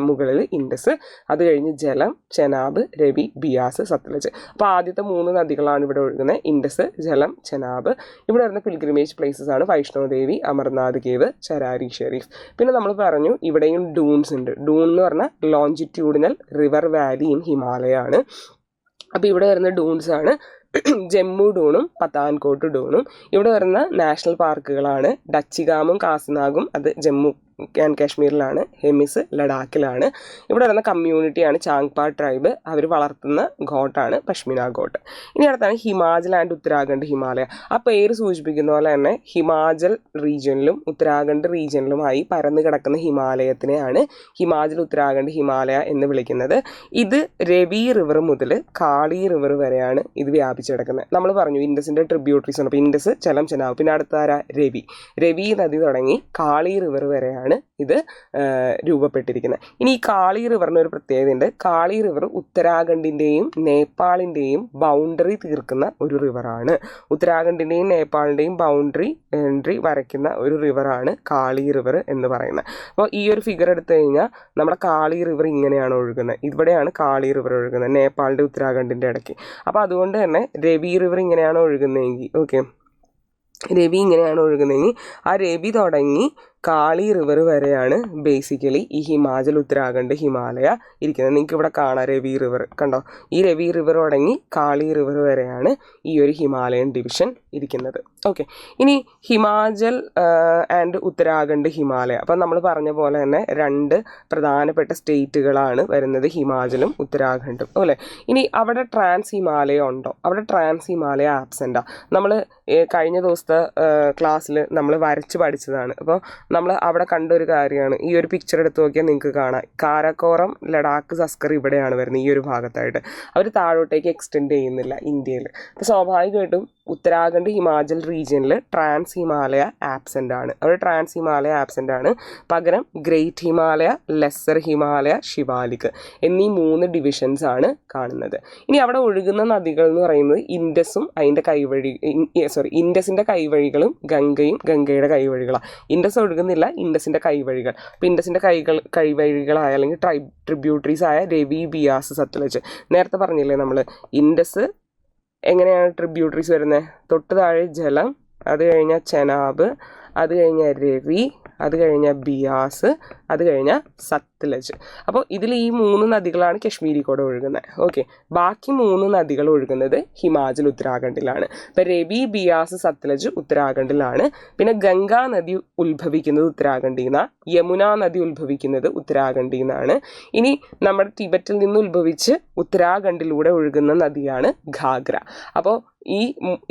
മുകളിൽ ഇൻഡസ്, അത് കഴിഞ്ഞ് ജലം, ചെനാബ്, രവി, ബിയാസ്, സത്ലജ്. അപ്പോൾ ആദ്യത്തെ 3 നദികളാണ് ഇവിടെ ഒഴുകുന്നത്: ഇൻഡസ്, ജലം, ചെനാബ്. ഇവിടെ വരുന്ന പിൽഗ്രിമേജ് പ്ലേസസ് ആണ് വൈഷ്ണോ ദേവി, അമർനാഥ് കേവ്, ചരാരി ഷെരീഫ്. പിന്നെ നമ്മൾ പറഞ്ഞു ഇവിടെയും ഡൂൺസ് ഉണ്ട്. ഡൂൺ എന്ന് പറഞ്ഞാൽ longitudinal river Valley in Himalaya ആണ്. അപ്പോൾ ഇവിടെ വരുന്ന ഡൂൺസ് ആണ് ജമ്മു ഡൂണും പത്താൻകോട്ട് ഡൂണും. ഇവിടെ വരുന്ന നാഷണൽ പാർക്കുകളാണ് ഡച്ചിഗാമും കാസിനാഗും, അത് ജമ്മു ആൻഡ് കാശ്മീരിലാണ്. ഹെമിസ് ലഡാക്കിലാണ്. ഇവിടെ വരുന്ന കമ്മ്യൂണിറ്റിയാണ് ചാങ്പാ ട്രൈബ്. അവർ വളർത്തുന്ന ഗോട്ടാണ് പഷ്മിന ഗോട്ട്. ഇനി അടുത്താണ് ഹിമാചൽ ആൻഡ് ഉത്തരാഖണ്ഡ് ഹിമാലയ. ആ പേര് സൂചിപ്പിക്കുന്ന പോലെ തന്നെ ഹിമാചൽ റീജിയനിലും ഉത്തരാഖണ്ഡ് റീജിയനിലുമായി പരന്നു കിടക്കുന്ന ഹിമാലയത്തിനെയാണ് ഹിമാചൽ ഉത്തരാഖണ്ഡ് ഹിമാലയ എന്ന് വിളിക്കുന്നത്. ഇത് രവി റിവർ മുതൽ കാളി റിവർ വരെയാണ് ഇത് വ്യാപിച്ചു കിടക്കുന്നത്. നമ്മൾ പറഞ്ഞു ഇൻഡസിൻ്റെ ട്രിബ്യൂട്ടറീസ് ആണ്. അപ്പോൾ ഇൻഡസ്, ജലം, ചെനാബ്. പിന്നെ അടുത്താര രവി. രവി നദി തുടങ്ങി കാളി റിവർ വരെയാണ് ഇത് രൂപപ്പെട്ടിരിക്കുന്നത്. ഇനി ഈ കാളി റിവറിന് ഒരു പ്രത്യേകതയുണ്ട്. കാളി റിവർ ഉത്തരാഖണ്ഡിൻ്റെയും നേപ്പാളിൻ്റെയും ബൗണ്ടറി തീർക്കുന്ന ഒരു റിവറാണ്. ഉത്തരാഖണ്ഡിൻ്റെയും നേപ്പാളിൻ്റെയും ബൗണ്ടറി വരയ്ക്കുന്ന ഒരു റിവറാണ് കാളി റിവർ എന്ന് പറയുന്നത്. അപ്പോൾ ഈ ഒരു ഫിഗർ എടുത്തു കഴിഞ്ഞാൽ നമ്മുടെ കാളി റിവർ ഇങ്ങനെയാണ് ഒഴുകുന്നത്. ഇവിടെയാണ് കാളി റിവർ ഒഴുകുന്നത്, നേപ്പാളിൻ്റെ ഉത്തരാഖണ്ഡിൻ്റെ ഇടയ്ക്ക്. അപ്പോൾ അതുകൊണ്ട് തന്നെ രവി റിവർ ഇങ്ങനെയാണ് ഒഴുകുന്നതെങ്കിൽ, ഓക്കെ, രവി ഇങ്ങനെയാണ് ഒഴുകുന്നതെങ്കിൽ ആ രവി തുടങ്ങി കാളി റിവർ വരെയാണ് ബേസിക്കലി ഈ ഹിമാചൽ ഉത്തരാഖണ്ഡ് ഹിമാലയ ഇരിക്കുന്നത്. നിങ്ങൾക്ക് ഇവിടെ കാണാം രവി റിവർ, കണ്ടോ? ഈ രവി റിവർ തുടങ്ങി കാളി റിവർ വരെയാണ് ഈ ഒരു ഹിമാലയൻ ഡിവിഷൻ ഇരിക്കുന്നത്. ഓക്കെ, ഇനി ഹിമാചൽ ആൻഡ് ഉത്തരാഖണ്ഡ് ഹിമാലയ. അപ്പം നമ്മൾ പറഞ്ഞ പോലെ തന്നെ 2 പ്രധാനപ്പെട്ട സ്റ്റേറ്റുകളാണ് വരുന്നത്, ഹിമാചലും ഉത്തരാഖണ്ഡും. അല്ലേ? ഇനി അവിടെ ട്രാൻസ് ഹിമാലയ ഉണ്ടോ? അവിടെ ട്രാൻസ് ഹിമാലയ ആബ്സെൻ്റാണ്. നമ്മൾ കഴിഞ്ഞ ദിവസത്തെ ക്ലാസ്സിൽ നമ്മൾ വരച്ച് പഠിച്ചതാണ്. അപ്പോൾ നമ്മൾ അവിടെ കണ്ടൊരു കാര്യമാണ്, ഈ ഒരു പിക്ചർ എടുത്ത് നോക്കിയാൽ നിങ്ങൾക്ക് കാണാം കാരക്കോറം, ലഡാക്ക്, സസ്കർ ഇവിടെയാണ് വരുന്നത്, ഈ ഒരു ഭാഗത്തായിട്ട്. അവർ താഴോട്ടേക്ക് എക്സ്റ്റെൻഡ് ചെയ്യുന്നില്ല ഇന്ത്യയിൽ. അപ്പോൾ സ്വാഭാവികമായിട്ടും ഉത്തരാഖണ്ഡ് ഹിമാചൽ റീജിയനിൽ ട്രാൻസ് ഹിമാലയ ആബ്സെൻ്റ് ആണ്. അവിടെ ട്രാൻസ് ഹിമാലയ ആബ്സെൻ്റ് ആണ്. പകരം ഗ്രേറ്റ് ഹിമാലയ, ലെസ്സർ ഹിമാലയ, ശിവാലിക് എന്നീ 3 ഡിവിഷൻസ് ആണ് കാണുന്നത്. ഇനി അവിടെ ഒഴുകുന്ന നദികൾ എന്ന് പറയുന്നത് ഇൻഡസും അതിൻ്റെ ഇൻഡസിൻ്റെ കൈവഴികളും ഗംഗയും ഗംഗയുടെ കൈവഴികളാണ്. ഇൻഡസ് ഒഴുകുന്നില്ല, ഇൻഡസിൻ്റെ കൈവഴികൾ. അപ്പോൾ ഇൻഡസിൻ്റെ കൈവഴികളായ അല്ലെങ്കിൽ ട്രിബ്യൂട്ടറീസ് ആയ രവി, ബിയാസ്, സത്ലജ്. നേരത്തെ പറഞ്ഞില്ലേ നമ്മൾ ഇൻഡസ് എങ്ങനെയാണ് ട്രിബ്യൂട്ടറീസ് വരുന്നത്? തൊട്ട് താഴെ ജലം, അത് കഴിഞ്ഞാൽ ചെനാബ്, അത് കഴിഞ്ഞാൽ രവി, അത് കഴിഞ്ഞാൽ ബിയാസ്, അത് കഴിഞ്ഞാൽ സത്ലജ്. അപ്പോൾ ഇതിൽ ഈ 3 നദികളാണ് കശ്മീരി കൂടെ ഒഴുകുന്നത്. ഓക്കെ, ബാക്കി 3 നദികൾ ഒഴുകുന്നത് ഹിമാചൽ ഉത്തരാഖണ്ഡിലാണ്. ഇപ്പോൾ രവി, ബിയാസ്, സത്ലജ് ഉത്തരാഖണ്ഡിലാണ്. പിന്നെ ഗംഗാ നദി ഉത്ഭവിക്കുന്നത് ഉത്തരാഖണ്ഡിൽ നിന്നാണ്. യമുന നദി ഉത്ഭവിക്കുന്നത് ഉത്തരാഖണ്ഡിൽ നിന്നാണ്. ഇനി നമ്മുടെ ടിബറ്റിൽ നിന്ന് ഉത്ഭവിച്ച് ഉത്തരാഖണ്ഡിലൂടെ ഒഴുകുന്ന നദിയാണ് ഘാഗ്ര. അപ്പോൾ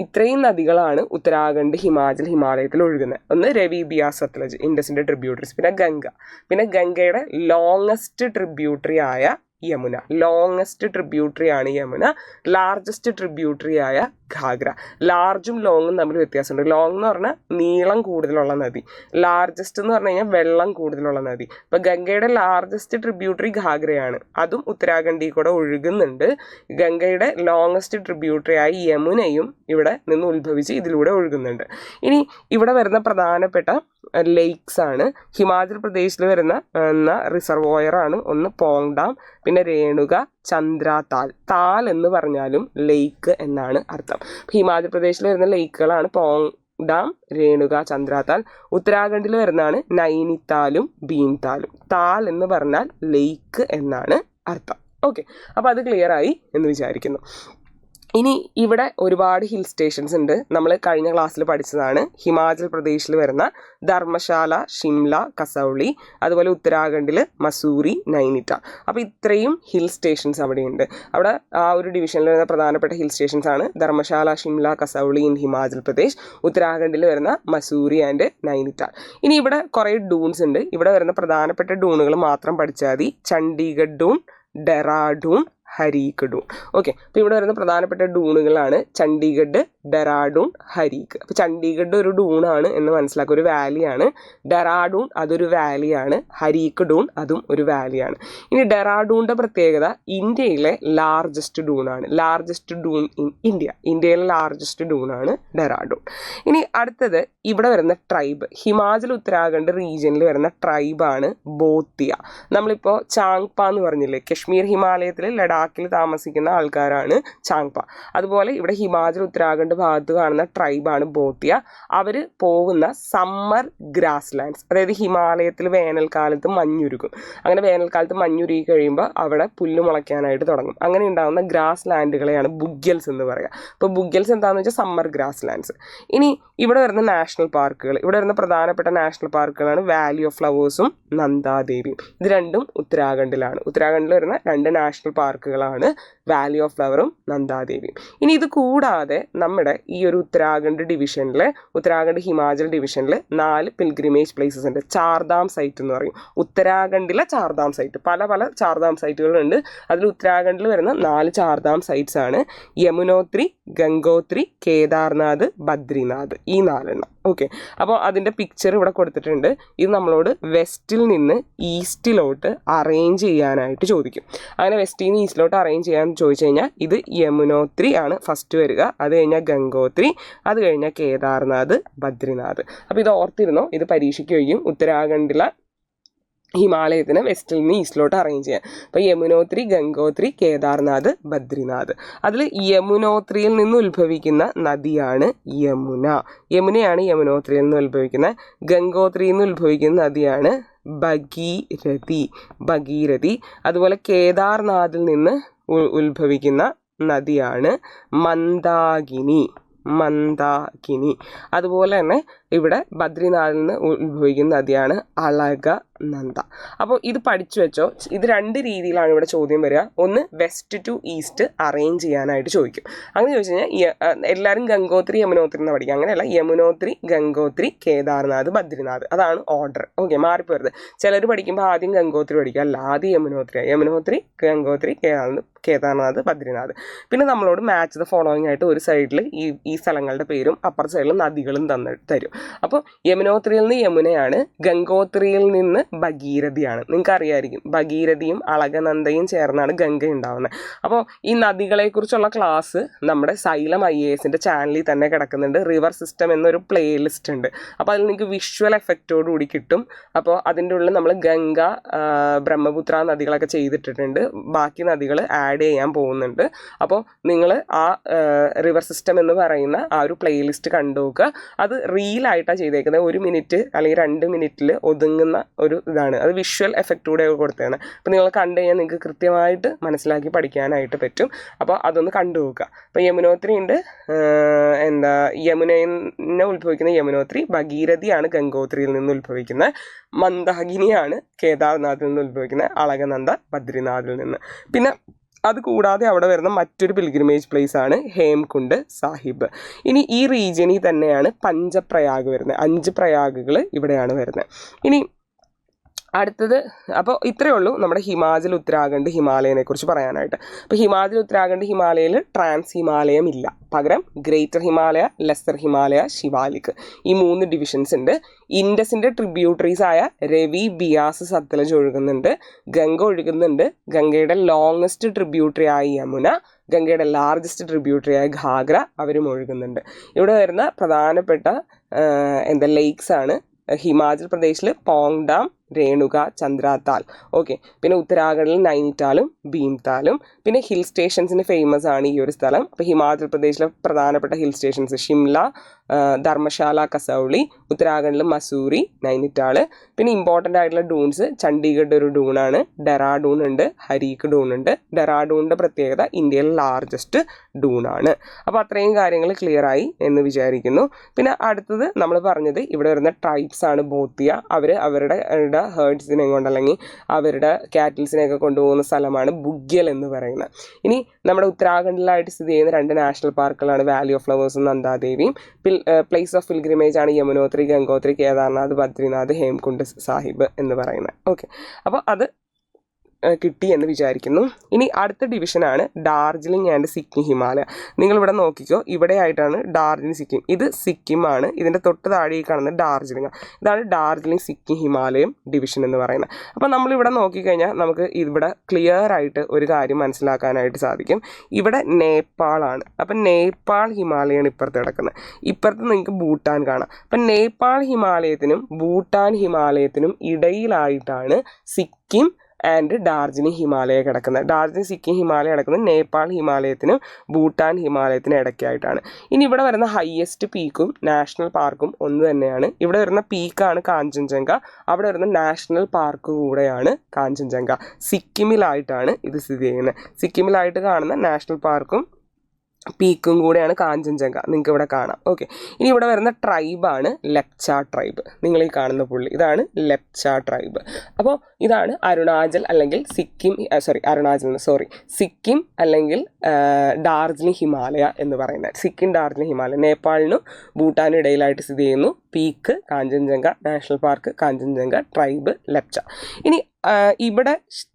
ഇത്രയും നദികളാണ് ഉത്തരാഖണ്ഡ്, ഹിമാചൽ, ഹിമാലയത്തിൽ ഒഴുകുന്നത്. ഒന്ന് രവി, ബിയാസ്, സത്ലജ്, ഇൻഡസിൻ്റെ ട്രിബ്യൂട്ടറീസ്. പിന്നെ ഗംഗ. പിന്നെ ഗംഗയുടെ ലോങ്ങസ്റ്റ് ട്രിബ്യൂട്ടറി ആയ യമുന. ലോങ്ങസ്റ്റ് ട്രിബ്യൂട്ടറി ആണ് യമുന. ലാർജസ്റ്റ് ട്രിബ്യൂട്ടറി ആയ ഘാഗ്ര. ലാർജും ലോങ്ങും തമ്മിൽ വ്യത്യാസമുണ്ട്. ലോങ് എന്ന് പറഞ്ഞാൽ നീളം കൂടുതലുള്ള നദി, ലാർജസ്റ്റ് എന്ന് പറഞ്ഞു കഴിഞ്ഞാൽ വെള്ളം കൂടുതലുള്ള നദി. അപ്പോൾ ഗംഗയുടെ ലാർജസ്റ്റ് ട്രിബ്യൂട്ടറി ഘാഗ്രയാണ്, അതും ഉത്തരാഖണ്ഡിൽ കൂടെ ഒഴുകുന്നുണ്ട്. ഗംഗയുടെ ലോങ്ങസ്റ്റ് ട്രിബ്യൂട്ടറി ആയി യമുനയും ഇവിടെ നിന്ന് ഉത്ഭവിച്ച് ഇതിലൂടെ ഒഴുകുന്നുണ്ട്. ഇനി ഇവിടെ വരുന്ന പ്രധാനപ്പെട്ട ലേക്സ് ആണ്. ഹിമാചൽ പ്രദേശിൽ വരുന്ന റിസർവോയറാണ് ഒന്ന് പോങ് ഡാം, പിന്നെ രേണുക, ചന്ദ്ര താൽ. താൽ എന്ന് പറഞ്ഞാലും ലേക്ക് എന്നാണ് അർത്ഥം. ഹിമാചൽ പ്രദേശിൽ വരുന്ന ലേക്കുകളാണ് പോങ് ഡാം, രേണുക, ചന്ദ്രാതാൽ. ഉത്തരാഖണ്ഡിൽ വരുന്നതാണ് നൈനിത്താലും ഭീംതാലും. താൽ എന്ന് പറഞ്ഞാൽ ലേക്ക് എന്നാണ് അർത്ഥം. ഓക്കെ, അപ്പോൾ അത് ക്ലിയർ ആയി എന്ന് വിചാരിക്കുന്നു. ഇനി ഇവിടെ ഒരുപാട് ഹിൽ സ്റ്റേഷൻസ് ഉണ്ട്. നമ്മൾ കഴിഞ്ഞ ക്ലാസ്സിൽ പഠിച്ചതാണ്. ഹിമാചൽ പ്രദേശിൽ വരുന്ന ധർമ്മശാല, ഷിംല, കസൗളി, അതുപോലെ ഉത്തരാഖണ്ഡിൽ മസൂറി, നൈനിറ്റാൾ. അപ്പോൾ ഇത്രയും ഹിൽ സ്റ്റേഷൻസ് അവിടെയുണ്ട്. അവിടെ ആ ഒരു ഡിവിഷനിൽ വരുന്ന പ്രധാനപ്പെട്ട ഹിൽ സ്റ്റേഷൻസ് ആണ് ധർമ്മശാല, ഷിംല, കസൗളി ഇൻ ഹിമാചൽ പ്രദേശ്. ഉത്തരാഖണ്ഡിൽ വരുന്ന മസൂറി ആൻഡ് നൈനിറ്റാൾ. ഇനി ഇവിടെ കുറേ ഡൂൺസ് ഉണ്ട്. ഇവിടെ വരുന്ന പ്രധാനപ്പെട്ട ഡൂണുകൾ മാത്രം പഠിച്ചാൽ മതി. ചണ്ഡീഗഡ് ഡൂൺ, ഡെറാഡൂൺ, ഹരീക്ക് ഡൂൺ. ഓക്കെ, അപ്പോൾ ഇവിടെ വരുന്ന പ്രധാനപ്പെട്ട ഡൂണുകളാണ് ചണ്ഡീഗഡ്, ഡെറാഡൂൺ, ഹരീക്ക്. അപ്പോൾ ചണ്ഡീഗഡ് ഒരു ഡൂണാണ് എന്ന് മനസ്സിലാക്കുക, ഒരു വാലിയാണ്. ഡെറാഡൂൺ അതൊരു വാലിയാണ്. ഹരീക്ക് ഡൂൺ അതും ഒരു വാലിയാണ്. ഇനി ഡെറാഡൂണിൻ്റെ പ്രത്യേകത ഇന്ത്യയിലെ ലാർജസ്റ്റ് ഡൂണാണ്. ലാർജസ്റ്റ് ഡൂൺ ഇൻ ഇന്ത്യ, ഇന്ത്യയിലെ ലാർജസ്റ്റ് ഡൂണാണ് ഡെറാഡൂൺ. ഇനി അടുത്തത് ഇവിടെ വരുന്ന ട്രൈബ്, ഹിമാചൽ ഉത്തരാഖണ്ഡ് റീജിയനിൽ വരുന്ന ട്രൈബാണ് ബോത്തിയ. നമ്മളിപ്പോൾ ചാങ്പ എന്ന് പറഞ്ഞില്ലേ, കശ്മീർ ഹിമാലയത്തിൽ ലഡാക്കിൽ താമസിക്കുന്ന ആൾക്കാരാണ് ചാങ്പ. അതുപോലെ ഇവിടെ ഹിമാചൽ ഉത്തരാഖണ്ഡ് ഭാഗത്ത് കാണുന്ന ട്രൈബാണ് ബോത്തിയ. അവർ പോകുന്ന സമ്മർ ഗ്രാസ് ലാൻഡ്സ്, അതായത് ഹിമാലയത്തിൽ വേനൽക്കാലത്ത് മഞ്ഞുരുക്കും. അങ്ങനെ വേനൽക്കാലത്ത് മഞ്ഞുരുകി കഴിയുമ്പോൾ അവിടെ പുല്ല് മുളയ്ക്കാനായിട്ട് തുടങ്ങും. അങ്ങനെ ഉണ്ടാകുന്ന ഗ്രാസ് ലാൻഡുകളെയാണ് ബുഗ്യൽസ് എന്ന് പറയുക. അപ്പോൾ ബുഗ്യൽസ് എന്താണെന്ന് വെച്ചാൽ സമ്മർ ഗ്രാസ് ലാൻഡ്സ്. ഇനി ഇവിടെ വരുന്ന നാഷണൽ പാർക്കുകൾ, ഇവിടെ വരുന്ന പ്രധാനപ്പെട്ട നാഷണൽ പാർക്കുകളാണ് വാലി ഓഫ് ഫ്ലവേഴ്സും നന്ദാദേവിയും. ഇത് രണ്ടും ഉത്തരാഖണ്ഡിലാണ്. ഉത്തരാഖണ്ഡിൽ വരുന്ന 2 നാഷണൽ പാർക്കുകളാണ് വാലി ഓഫ് ഫ്ലവറും നന്ദാദേവിയും. ഇനി ഇത് കൂടാതെ നമ്മുടെ ഈ ഒരു ഉത്തരാഖണ്ഡ് ഡിവിഷനിൽ, ഉത്തരാഖണ്ഡ് ഹിമാചൽ ഡിവിഷനിൽ 4 പിൽഗ്രിമേജ് പ്ലേസസ് ഉണ്ട്. ചാർധാം സൈറ്റ് എന്ന് പറയും. ഉത്തരാഖണ്ഡിലെ ചാർധാം സൈറ്റ്, പല പല ചാർധാം സൈറ്റുകളുണ്ട്. അതിൽ ഉത്തരാഖണ്ഡിൽ വരുന്ന 4 ചാർധാം സൈറ്റ്സ് ആണ് യമുനോത്രി, ഗംഗോത്രി, കേദാർനാഥ്, ബദ്രിനാഥ്, ഈ 4 ഓക്കെ. അപ്പോൾ അതിൻ്റെ പിക്ചർ ഇവിടെ കൊടുത്തിട്ടുണ്ട്. ഇത് നമ്മളോട് വെസ്റ്റിൽ നിന്ന് ഈസ്റ്റിലോട്ട് അറേഞ്ച് ചെയ്യാനായിട്ട് ചോദിക്കും. അങ്ങനെ വെസ്റ്റിൽ നിന്ന് ഈസ്റ്റിലോട്ട് അറേഞ്ച് ചെയ്യാൻ ചോദിച്ചു കഴിഞ്ഞാൽ ഇത് യമുനോത്രി ആണ് ഫസ്റ്റ് വരിക, അത് കഴിഞ്ഞാൽ ഗംഗോത്രി, അത് കഴിഞ്ഞാൽ കേദാർനാഥ്, ബദ്രിനാഥ്. അപ്പോൾ ഇത് ഓർത്തിരുന്നോ, ഇത് പരീക്ഷയ്ക്ക് വയ്ക്കും. ഉത്തരാഖണ്ഡിലെ ഹിമാലയത്തിന് വെസ്റ്റിൽ നിന്ന് ഈസ്റ്റിലോട്ട് അറേഞ്ച് ചെയ്യാൻ. അപ്പോൾ യമുനോത്രി, ഗംഗോത്രി, കേദാർനാഥ്, ബദ്രിനാഥ്. അതിൽ യമുനോത്രിയിൽ നിന്ന് ഉത്ഭവിക്കുന്ന നദിയാണ് യമുന. യമുനയാണ് യമുനോത്രിയിൽ നിന്ന് ഉത്ഭവിക്കുന്നത്. ഗംഗോത്രിയിൽ നിന്ന് ഉത്ഭവിക്കുന്ന നദിയാണ് ഭഗീരഥി. അതുപോലെ കേദാർനാഥിൽ നിന്ന് ഉത്ഭവിക്കുന്ന നദിയാണ് മന്ദാകിനി. അതുപോലെ തന്നെ ഇവിടെ ബദ്രിനാഥിൽ നിന്ന് ഉത്ഭവിക്കുന്ന നദിയാണ് അളകനന്ദ. അപ്പോൾ ഇത് പഠിച്ചു വെച്ചോ. ഇത് 2 രീതിയിലാണ് ഇവിടെ ചോദ്യം വരിക. ഒന്ന് വെസ്റ്റ് ടു ഈസ്റ്റ് അറേഞ്ച് ചെയ്യാനായിട്ട് ചോദിക്കും. അങ്ങനെ ചോദിച്ചു കഴിഞ്ഞാൽ എല്ലാവരും ഗംഗോത്രി, യമുനോത്രി എന്ന് പഠിക്കുക. അങ്ങനെയല്ല, യമുനോത്രി, ഗംഗോത്രി, കേദാർനാഥ്, ബദ്രിനാഥ്, അതാണ് ഓർഡർ. ഓക്കെ, മാറിപ്പോരുത്. ചിലർ പഠിക്കുമ്പോൾ ആദ്യം ഗംഗോത്രി പഠിക്കുക, അല്ല ആദ്യം യമുനോത്രി, ഗംഗോത്രി, കേദാർനാഥ്, ബദ്രിനാഥ്. പിന്നെ നമ്മളോട് മാച്ച് ദ ഫോളോയിങ് ആയിട്ട് ഒരു സൈഡിൽ ഈ സ്ഥലങ്ങളുടെ പേരും അപ്പുറത്തെ സൈഡിൽ നദികളും തരും. അപ്പോൾ യമുനോത്രിയിൽ നിന്ന് യമുനയാണ്, ഗംഗോത്രിയിൽ നിന്ന് ഭഗീരഥിയാണ്. നിങ്ങൾക്ക് അറിയാമായിരിക്കും, ഭഗീരഥിയും അളകനന്ദയും ചേർന്നാണ് ഗംഗ ഉണ്ടാവുന്നത്. അപ്പോൾ ഈ നദികളെക്കുറിച്ചുള്ള ക്ലാസ് നമ്മുടെ സൈലം IASന്റെ ചാനലിൽ തന്നെ കിടക്കുന്നുണ്ട്. റിവർ സിസ്റ്റം എന്നൊരു പ്ലേലിസ്റ്റ് ഉണ്ട്. അപ്പോൾ അതിൽ നിങ്ങൾക്ക് വിഷ്വൽ എഫക്റ്റോട് കൂടി കിട്ടും. അപ്പോൾ അതിൻ്റെ ഉള്ളിൽ നമ്മൾ ഗംഗ, ബ്രഹ്മപുത്ര നദികളൊക്കെ ചെയ്തിട്ടിട്ടുണ്ട്. ബാക്കി നദികൾ ആഡ് ചെയ്യാൻ പോകുന്നുണ്ട്. അപ്പോൾ നിങ്ങൾ ആ റിവർ സിസ്റ്റം എന്ന് പറയുന്ന ആ ഒരു പ്ലേലിസ്റ്റ് കണ്ടുനോക്കുക. അത് റീലായിട്ടാണ് ചെയ്തേക്കുന്നത്. 1 മിനിറ്റ് അല്ലെങ്കിൽ 2 മിനിറ്റിൽ ഒതുങ്ങുന്ന ഒരു ഇതാണ്. അത് വിഷ്വൽ എഫക്റ്റൂടെ കൊടുത്തതാണ്. അപ്പോൾ നിങ്ങൾ കണ്ടു കഴിഞ്ഞാൽ നിങ്ങൾക്ക് കൃത്യമായിട്ട് മനസ്സിലാക്കി പഠിക്കാനായിട്ട് പറ്റും. അപ്പോൾ അതൊന്ന് കണ്ടു നോക്കുക. അപ്പോൾ യമുനോത്രി ഉണ്ട്, യമുനയെ ഉത്ഭവിക്കുന്ന യമുനോത്രി, ഭഗീരഥിയാണ് ഗംഗോത്രിയിൽ നിന്ന് ഉത്ഭവിക്കുന്നത്, മന്ദാകിനിയാണ് കേദാർനാഥിൽ നിന്ന് ഉത്ഭവിക്കുന്നത്, അളകനന്ദ ബദ്രിനാഥിൽ നിന്ന്. പിന്നെ അത് കൂടാതെ അവിടെ വരുന്ന മറ്റൊരു പിൽഗ്രിമേജ് പ്ലേസ് ആണ് ഹേംകുണ്ട് സാഹിബ്. ഇനി ഈ റീജിയനിൽ തന്നെയാണ് പഞ്ചപ്രയാഗ് വരുന്നത്. 5 പ്രയാഗുകൾ ഇവിടെയാണ് വരുന്നത്. ഇനി അടുത്തത്, അപ്പോൾ ഇത്രയേ ഉള്ളൂ നമ്മുടെ ഹിമാചൽ ഉത്തരാഖണ്ഡ് ഹിമാലയനെ കുറിച്ച് പറയാനായിട്ട്. അപ്പോൾ ഹിമാചൽ ഉത്തരാഖണ്ഡ് ഹിമാലയയിൽ ട്രാൻസ് ഹിമാലയം ഇല്ല, പകരം ഗ്രേറ്റർ ഹിമാലയ, ലെസർ ഹിമാലയ, ശിവാലിക്, ഈ 3 ഡിവിഷൻസ് ഉണ്ട്. ഇൻഡസിൻ്റെ ട്രിബ്യൂട്ടറീസ് ആയ രവി, ബിയാസ്, സത്ലജ് ഒഴുകുന്നുണ്ട്. ഗംഗ ഒഴുകുന്നുണ്ട്. ഗംഗയുടെ ലോങ്ങസ്റ്റ് ട്രിബ്യൂട്ടറി ആയ യമുന, ഗംഗയുടെ ലാർജസ്റ്റ് ട്രിബ്യൂട്ടറി ആയ ഘാഗ്ര, അവരും ഒഴുകുന്നുണ്ട്. ഇവിടെ വരുന്ന പ്രധാനപ്പെട്ട ലേക്സ് ആണ് ഹിമാചൽ പ്രദേശിൽ പോങ് ഡാം, രേണുക, ചന്ദ്രാതാൽ. ഓക്കെ, പിന്നെ ഉത്തരാഖണ്ഡിൽ നൈനിറ്റാലും ഭീംതാലും. പിന്നെ ഹിൽ സ്റ്റേഷൻസിന് ഫേമസ് ആണ് ഈ ഒരു സ്ഥലം. അപ്പോൾ ഹിമാചൽ പ്രദേശിലെ പ്രധാനപ്പെട്ട ഹിൽ സ്റ്റേഷൻസ് ഷിംല, ധർമ്മശാല, കസൗളി. ഉത്തരാഖണ്ഡിൽ മസൂറി, നൈനിറ്റാൾ. പിന്നെ ഇമ്പോർട്ടൻ്റ് ആയിട്ടുള്ള ഡൂൺസ്, ചണ്ഡീഗഡ് ഒരു ഡൂണാണ്, ഡെറാഡൂൺ ഉണ്ട്, ഹരീക്ക് ഡൂൺ ഉണ്ട്. ഡെറാഡൂണിൻ്റെ പ്രത്യേകത ഇന്ത്യയിലെ ലാർജസ്റ്റ് ഡൂണാണ്. അപ്പോൾ അത്രയും കാര്യങ്ങൾ ക്ലിയർ ആയി എന്ന് വിചാരിക്കുന്നു. പിന്നെ അടുത്തത് നമ്മൾ പറഞ്ഞത് ഇവിടെ വരുന്ന ട്രൈബ്സ് ആണ് ബോത്തിയ. അവരുടെ ഹേർഡ്സിനെ കൊണ്ട് അല്ലെങ്കിൽ അവരുടെ കാറ്റിൽസിനെയൊക്കെ കൊണ്ടുപോകുന്ന സ്ഥലമാണ് ബുഗ്യൽ എന്ന് പറയുന്നത്. ഇനി നമ്മുടെ ഉത്തരാഖണ്ഡിലായിട്ട് സ്ഥിതി ചെയ്യുന്ന 2 നാഷണൽ പാർക്കുകളാണ് വാലി ഓഫ് ഫ്ലവേഴ്സും നന്ദാദേവിയും. പ്ലേസ് ഓഫ് പിൽഗ്രിമേജ് ആണ് യമുനോത്രി, ഗംഗോത്രി, കേദാർനാഥ്, ബദ്രിനാഥ്, ഹേംകുണ്ട് സാഹിബ് എന്ന് പറയുന്നത്. ഓക്കെ, അപ്പോൾ അത് കിട്ടി എന്ന് വിചാരിക്കുന്നു. ഇനി അടുത്ത ഡിവിഷനാണ് ഡാർജിലിംഗ് ആൻഡ് സിക്കിം ഹിമാലയ. നിങ്ങളിവിടെ നോക്കിക്കോ, ഇവിടെ ആയിട്ടാണ് ഡാർജിലിംഗ് സിക്കിം. ഇത് സിക്കിമാണ്, ഇതിൻ്റെ തൊട്ട് താഴെ കാണുന്നത് ഡാർജിലിംഗ്. ഇതാണ് ഡാർജിലിംഗ് സിക്കിം ഹിമാലയം ഡിവിഷൻ എന്ന് പറയുന്നത്. അപ്പോൾ നമ്മളിവിടെ നോക്കിക്കഴിഞ്ഞാൽ നമുക്ക് ഇവിടെ ക്ലിയർ ആയിട്ട് ഒരു കാര്യം മനസ്സിലാക്കാനായിട്ട് സാധിക്കും. ഇവിടെ നേപ്പാളാണ്. അപ്പം നേപ്പാൾ ഹിമാലയാണ് ഇപ്പുറത്ത് കിടക്കുന്നത്. ഇപ്പുറത്ത് നിങ്ങൾക്ക് ഭൂട്ടാൻ കാണാം. അപ്പം നേപ്പാൾ ഹിമാലയത്തിനും ഭൂട്ടാൻ ഹിമാലയത്തിനും ഇടയിലായിട്ടാണ് സിക്കിം ആൻഡ് ഡാർജിലിംഗ് ഹിമാലയ കിടക്കുന്നത്. ഡാർജിലിംഗ് സിക്കിം ഹിമാലയ കിടക്കുന്നത് നേപ്പാൾ ഹിമാലയത്തിനും ഭൂട്ടാൻ ഹിമാലയത്തിനും ഇടയ്ക്കായിട്ടാണ്. ഇനി ഇവിടെ വരുന്ന ഹയസ്റ്റ് പീക്കും നാഷണൽ പാർക്കും ഒന്ന് തന്നെയാണ്. ഇവിടെ വരുന്ന പീക്കാണ് കാഞ്ചൻജംഗ, അവിടെ വരുന്ന നാഷണൽ പാർക്ക് കൂടെയാണ് കാഞ്ചൻജംഗ. സിക്കിമിലായിട്ടാണ് ഇത് സ്ഥിതി ചെയ്യുന്നത്. സിക്കിമിലായിട്ട് കാണുന്ന നാഷണൽ പാർക്കും പീക്കും കൂടെയാണ് കാഞ്ചൻജംഗ. നിങ്ങൾക്ക് ഇവിടെ കാണാം. ഓക്കെ, ഇനി ഇവിടെ വരുന്ന ട്രൈബാണ് ലെപ്ച ട്രൈബ്. നിങ്ങൾ ഈ കാണുന്ന പുള്ളി, ഇതാണ് ലെപ്ച ട്രൈബ്. അപ്പോൾ ഇതാണ് അരുണാചൽ അല്ലെങ്കിൽ സിക്കിം അല്ലെങ്കിൽ ഡാർജിലിംഗ് ഹിമാലയ എന്ന് പറയുന്നത്. സിക്കിം ഡാർജിലിംഗ് ഹിമാലയ നേപ്പാളിനും ഭൂട്ടാനും ഇടയിലായിട്ട് സ്ഥിതി ചെയ്യുന്നു. Peak Kanchenjunga, national park Kanchenjunga, tribe Lepcha. ഇനി ഇവിടെ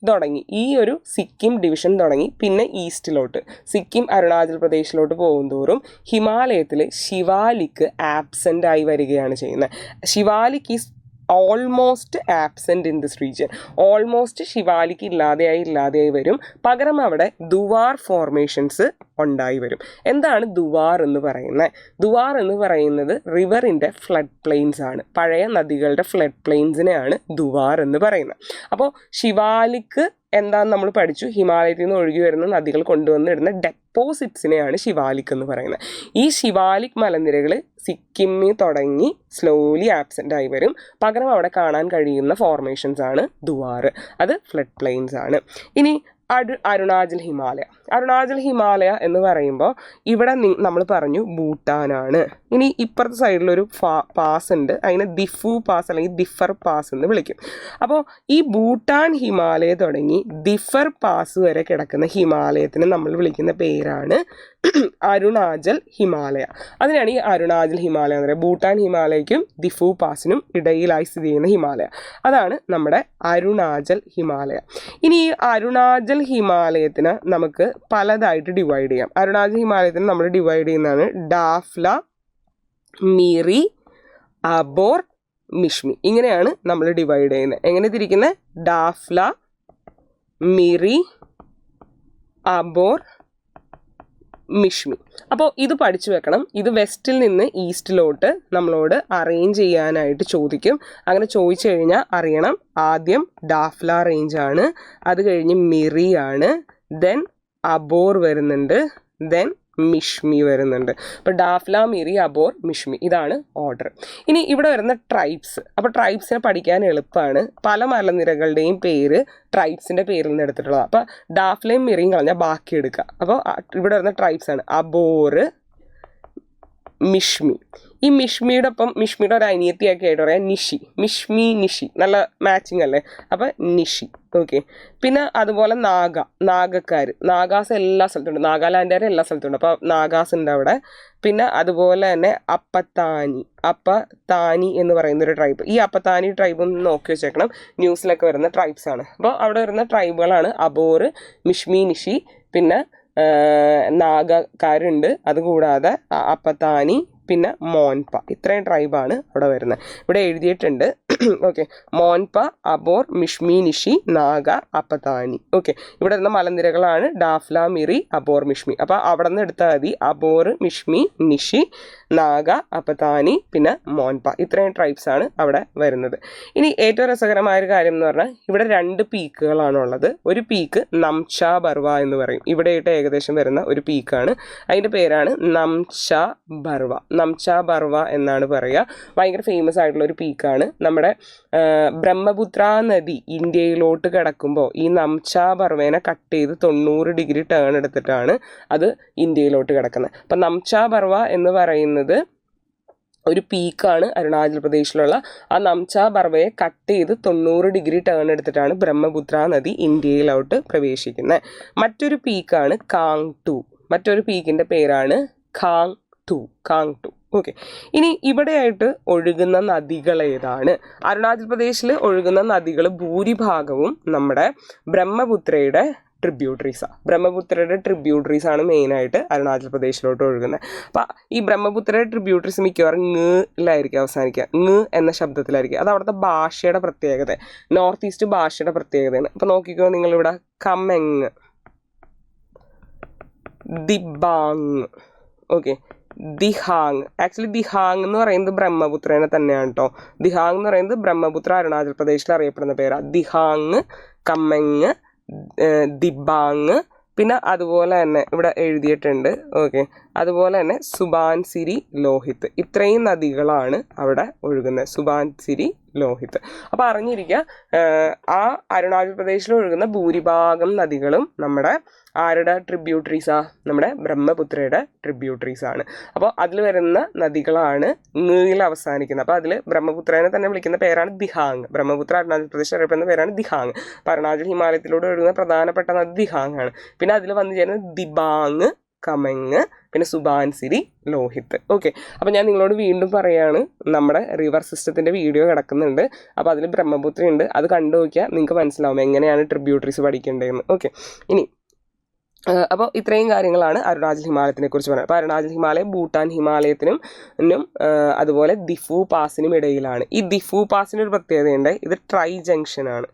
തുടങ്ങി ഈ ഒരു സിക്കിം ഡിവിഷൻ തുടങ്ങി. പിന്നെ ഈസ്റ്റിലോട്ട് സിക്കിം അരുണാചൽ പ്രദേശിലോട്ട് പോകുന്തോറും ഹിമാലയത്തിൽ ശിവാലിക് ആബ്സെൻ്റ് ആയി വരികയാണ് ചെയ്യുന്നത്. Shivalik is almost absent in this region. Almost Shivalik ഇല്ലാതെയായി വരും. പകരം അവിടെ ദുവാർ ഫോർമേഷൻസ് ഉണ്ടായി വരും. എന്താണ് ദുവാർ എന്ന് പറയുന്നത്? ദുവാർ എന്ന് പറയുന്നത് റിവറിൻ്റെ ഫ്ലഡ് പ്ലെയിൻസ് ആണ്. പഴയ നദികളുടെ ഫ്ലഡ് പ്ലെയിൻസിനെയാണ് ദുവാർ എന്ന് പറയുന്നത്. അപ്പോൾ ശിവാലിക് എന്താണെന്ന് നമ്മൾ പഠിച്ചു. ഹിമാലയത്തിൽ നിന്ന് ഒഴുകി വരുന്ന നദികൾ കൊണ്ടുവന്നിടുന്ന ഡെപ്പോസിറ്റ്സിനെയാണ് ശിവാലിക് എന്ന് പറയുന്നത്. ഈ ശിവാലിക് മലനിരകൾ സിക്കിമിൽ തുടങ്ങി സ്ലോലി ആബ്സെൻ്റ് ആയി വരും. പകരം അവിടെ കാണാൻ കഴിയുന്ന ഫോർമേഷൻസ് ആണ് ദുവാർ. അത് ഫ്ലഡ് പ്ലെയിൻസ് ആണ്. ഇനി അരുണാചൽ ഹിമാലയ. അരുണാചൽ ഹിമാലയ എന്ന് പറയുമ്പോൾ ഇവിടെ നമ്മൾ പറഞ്ഞു ഭൂട്ടാനാണ്. ഇനി ഇപ്പുറത്തെ സൈഡിലൊരു പാസ് ഉണ്ട്, അതിനെ ദിഫു പാസ് അല്ലെങ്കിൽ ദിഫർ പാസ് എന്ന് വിളിക്കും. അപ്പോൾ ഈ ഭൂട്ടാൻ ഹിമാലയ തുടങ്ങി ദിഫർ പാസ് വരെ കിടക്കുന്ന ഹിമാലയത്തിന് നമ്മൾ വിളിക്കുന്ന പേരാണ് അരുണാചൽ ഹിമാലയ. അതിനാണ് ഈ അരുണാചൽ ഹിമാലയ എന്ന് പറയുന്നത്. ഭൂട്ടാൻ ഹിമാലയയ്ക്കും ദിഫു പാസിനും ഇടയിലായി സ്ഥിതി ചെയ്യുന്ന ഹിമാലയ, അതാണ് നമ്മുടെ അരുണാചൽ ഹിമാലയ. ഇനി ഈ അരുണാചൽ ഹിമാലയത്തിന് നമുക്ക് പലതായിട്ട് ഡിവൈഡ് ചെയ്യാം. അരുണാചൽ ഹിമാലയത്തിന് നമ്മൾ ഡിവൈഡ് ചെയ്യുന്നതാണ് ഡാഫ്ല, മിറി, അബോർ, മിഷ്മി. ഇങ്ങനെയാണ് നമ്മൾ ഡിവൈഡ് ചെയ്യുന്നത്. എങ്ങനെ തിരിക്കുന്നത്? ഡാഫ്ല, മിറി, അബോർ, മിഷ്മി. അപ്പോൾ ഇത് പഠിച്ചു വെക്കണം. ഇത് വെസ്റ്റിൽ നിന്ന് ഈസ്റ്റിലോട്ട് നമ്മളോട് അറേഞ്ച് ചെയ്യാനായിട്ട് ചോദിക്കും. അങ്ങനെ ചോദിച്ചു കഴിഞ്ഞാൽ അറിയണം, ആദ്യം ഡാഫ്ല റേഞ്ചാണ്, അത് കഴിഞ്ഞ് മിറി ആണ്, ദെൻ അബോർ വരുന്നുണ്ട്, ദെൻ മിഷ്മി വരുന്നുണ്ട്. അപ്പോൾ ഡാഫ്ല, മിറി, അബോർ, മിഷ്മി, ഇതാണ് ഓർഡർ. ഇനി ഇവിടെ വരുന്ന ട്രൈബ്സ്. അപ്പോൾ ട്രൈബ്സിനെ പഠിക്കാൻ എളുപ്പമാണ്. പല മലനിരകളുടെയും പേര് ട്രൈബ്സിൻ്റെ പേരിൽ നിന്ന് എടുത്തിട്ടുള്ളത്. അപ്പോൾ ഡാഫ്ലയും മിറിയും കളഞ്ഞാൽ ബാക്കി എടുക്കുക. അപ്പോൾ ഇവിടെ വരുന്ന ട്രൈബ്സ് ആണ് അബോർ, മിഷ്മി. ഈ മിഷ്മിയുടെ ഒപ്പം മിഷ്മിയുടെ ഒരു അനിയത്തിയൊക്കെ ആയിട്ട് പറയാം നിഷി. മിഷ്മി, നിഷി, നല്ല മാച്ചിങ് അല്ലേ? അപ്പം നിഷി. ഓക്കെ, പിന്നെ അതുപോലെ നാഗക്കാർ, നാഗാസ് എല്ലാ സ്ഥലത്തുണ്ട്. നാഗാലാൻഡുകാർ എല്ലാ സ്ഥലത്തുണ്ട്. അപ്പോൾ നാഗാസ് ഉണ്ട് അവിടെ. പിന്നെ അതുപോലെ തന്നെ അപ്പത്താനി എന്ന് പറയുന്നൊരു ട്രൈബ്. ഈ അപ്പത്താനി ട്രൈബ് ഒന്ന് നോക്കി വെച്ചേക്കണം, ന്യൂസിലൊക്കെ വരുന്ന ട്രൈബ്സ് ആണ്. അപ്പോൾ അവിടെ വരുന്ന ട്രൈബുകളാണ് അബോർ, മിഷ്മി, നിഷി, പിന്നെ നാഗക്കാരുണ്ട്. അതുകൂടാതെ അപ്പത്താനി, പിന്നെ മോൻപ. ഇത്രയും ട്രൈബാണ് അവിടെ വരുന്നത്. ഇവിടെ എഴുതിയിട്ടുണ്ട്. ഓക്കെ, മോൻപ, അബോർ, മിഷ്മി, നിഷി, നാഗ, അപ്പത്താനി. ഓക്കെ, ഇവിടെ വരുന്ന മലനിരകളാണ് ഡാഫ്ല, മിറി, അബോർ, മിഷ്മി. അപ്പോൾ അവിടെ നിന്ന് എടുത്താൽ മതി അബോർ, മിഷ്മി, നിഷി, നാഗ, അപ്പത്താനി, പിന്നെ മോൻപ. ഇത്രയും ട്രൈബ്സ് ആണ് അവിടെ വരുന്നത്. ഇനി ഏറ്റവും രസകരമായ ഒരു കാര്യം എന്ന് പറഞ്ഞാൽ ഇവിടെ 2 പീക്കുകളാണുള്ളത്. ഒരു പീക്ക് നംച ബർവ എന്ന് പറയും. ഇവിടെയായിട്ട് ഏകദേശം വരുന്ന ഒരു പീക്കാണ്. അതിൻ്റെ പേരാണ് നംച ബർവ. നംച ബർവ എന്നാണ് പറയുക. ഭയങ്കര ഫേമസ് ആയിട്ടുള്ള ഒരു പീക്കാണ്. നമ്മുടെ ബ്രഹ്മപുത്ര നദി ഇന്ത്യയിലോട്ട് കിടക്കുമ്പോൾ ഈ നംച ബർവേനെ കട്ട് ചെയ്ത് 90 ഡിഗ്രി ടേൺ എടുത്തിട്ടാണ് അത് ഇന്ത്യയിലോട്ട് കിടക്കുന്നത്. അപ്പം നംച ബർവ എന്ന് പറയുന്നത് ഒരു പീക്കാണ് അരുണാചൽ പ്രദേശിലുള്ള. ആ നംച ബർവയെ കട്ട് ചെയ്ത് 90 ഡിഗ്രി ടേൺ എടുത്തിട്ടാണ് ബ്രഹ്മപുത്ര നദി ഇന്ത്യയിലോട്ട് പ്രവേശിക്കുന്നത്. മറ്റൊരു പീക്കാണ് കാങ് ടു. മറ്റൊരു പീക്കിൻ്റെ പേരാണ് കാങ് ടു. ഓക്കെ, ഇനി ഇവിടെയായിട്ട് ഒഴുകുന്ന നദികൾ ഏതാണ്? അരുണാചൽ പ്രദേശിൽ ഒഴുകുന്ന നദികൾ ഭൂരിഭാഗവും നമ്മുടെ ബ്രഹ്മപുത്രയുടെ ട്രിബ്യൂട്ടറീസ് ആണ് മെയിനായിട്ട് അരുണാചൽ പ്രദേശിലോട്ട് ഒഴുകുന്നത്. അപ്പം ഈ ബ്രഹ്മപുത്രയുടെ ട്രിബ്യൂട്ടറീസ് മിക്കവാറും ങിലായിരിക്കും അവസാനിക്കുക, ങ് എന്ന ശബ്ദത്തിലായിരിക്കും. അത് അവിടുത്തെ ഭാഷയുടെ പ്രത്യേകത, നോർത്ത് ഈസ്റ്റ് ഭാഷയുടെ പ്രത്യേകതയാണ്. അപ്പം നോക്കിക്കോ നിങ്ങളിവിടെ കമെങ്, ദിബാങ്, ഓക്കെ, ദിഹാങ്. ആക്ച്വലി ദിഹാങ് എന്ന് പറയുന്നത് ബ്രഹ്മപുത്രനെ തന്നെയാണ് കേട്ടോ. ദിഹാങ് എന്ന് പറയുന്നത് ബ്രഹ്മപുത്ര അരുണാചൽ പ്രദേശിൽ അറിയപ്പെടുന്ന പേരാണ്. ദിഹാങ്, കമെങ്, ദിബാങ്, പിന്നെ അതുപോലെ തന്നെ ഇവിടെ എഴുതിയിട്ടുണ്ട്. ഓക്കെ, അതുപോലെ തന്നെ സുബാൻസിരി, ലോഹിത്, ഇത്രയും നദികളാണ് അവിടെ ഒഴുകുന്നത്. സുബാൻസിരി, ലോഹിത്. അപ്പോൾ അറിഞ്ഞിരിക്കുക, ആ അരുണാചൽ പ്രദേശിൽ ഒഴുകുന്ന ഭൂരിഭാഗം നദികളും നമ്മുടെ ആരുടെ ട്രിബ്യൂട്ടറീസാ? നമ്മുടെ ബ്രഹ്മപുത്രയുടെ ട്രിബ്യൂട്ടറീസാണ്. അപ്പോൾ അതിൽ വരുന്ന നദികളാണ് ങിൽ അവസാനിക്കുന്നത്. അപ്പോൾ അതിൽ ബ്രഹ്മപുത്രനെ തന്നെ വിളിക്കുന്ന പേരാണ് ദിഹാങ്. ബ്രഹ്മപുത്ര അരുണാചൽ പ്രദേശിൽ അറിയപ്പെടുന്ന പേരാണ് ദിഹാങ്. അപ്പോൾ അരുണാചൽ ഹിമാലയത്തിലൂടെ ഒഴുകുന്ന പ്രധാനപ്പെട്ട നദി ദിഹാങ് ആണ്. പിന്നെ അതിൽ വന്നു ചേരുന്നത് ദിബാങ്, കമെങ്, പിന്നെ സുബാൻസിരി, ലോഹിത്. ഓക്കെ, അപ്പോൾ ഞാൻ നിങ്ങളോട് വീണ്ടും പറയാണ്, നമ്മുടെ റിവർ സിസ്റ്റത്തിൻ്റെ വീഡിയോ കിടക്കുന്നുണ്ട്. അപ്പോൾ അതിൽ ബ്രഹ്മപുത്ര ഉണ്ട്, അത് കണ്ടു നോക്കിയാൽ നിങ്ങൾക്ക് മനസ്സിലാവും എങ്ങനെയാണ് ട്രിബ്യൂട്ടറീസ് പഠിക്കേണ്ടതെന്ന്. ഓക്കെ, ഇനി അപ്പോൾ ഇത്രയും കാര്യങ്ങളാണ് അരുണാചൽ ഹിമാലയത്തിനെ കുറിച്ച് പറയുന്നത്. അപ്പോൾ അരുണാചൽ ഹിമാലയം ഭൂട്ടാൻ ഹിമാലയത്തിനും അതുപോലെ ദിഫു പാസിനും ഇടയിലാണ്. ഈ ദിഫു പാസിന് ഒരു പ്രത്യേകതയുണ്ട്, ഇത് ട്രൈ ജംഗ്ഷനാണ്.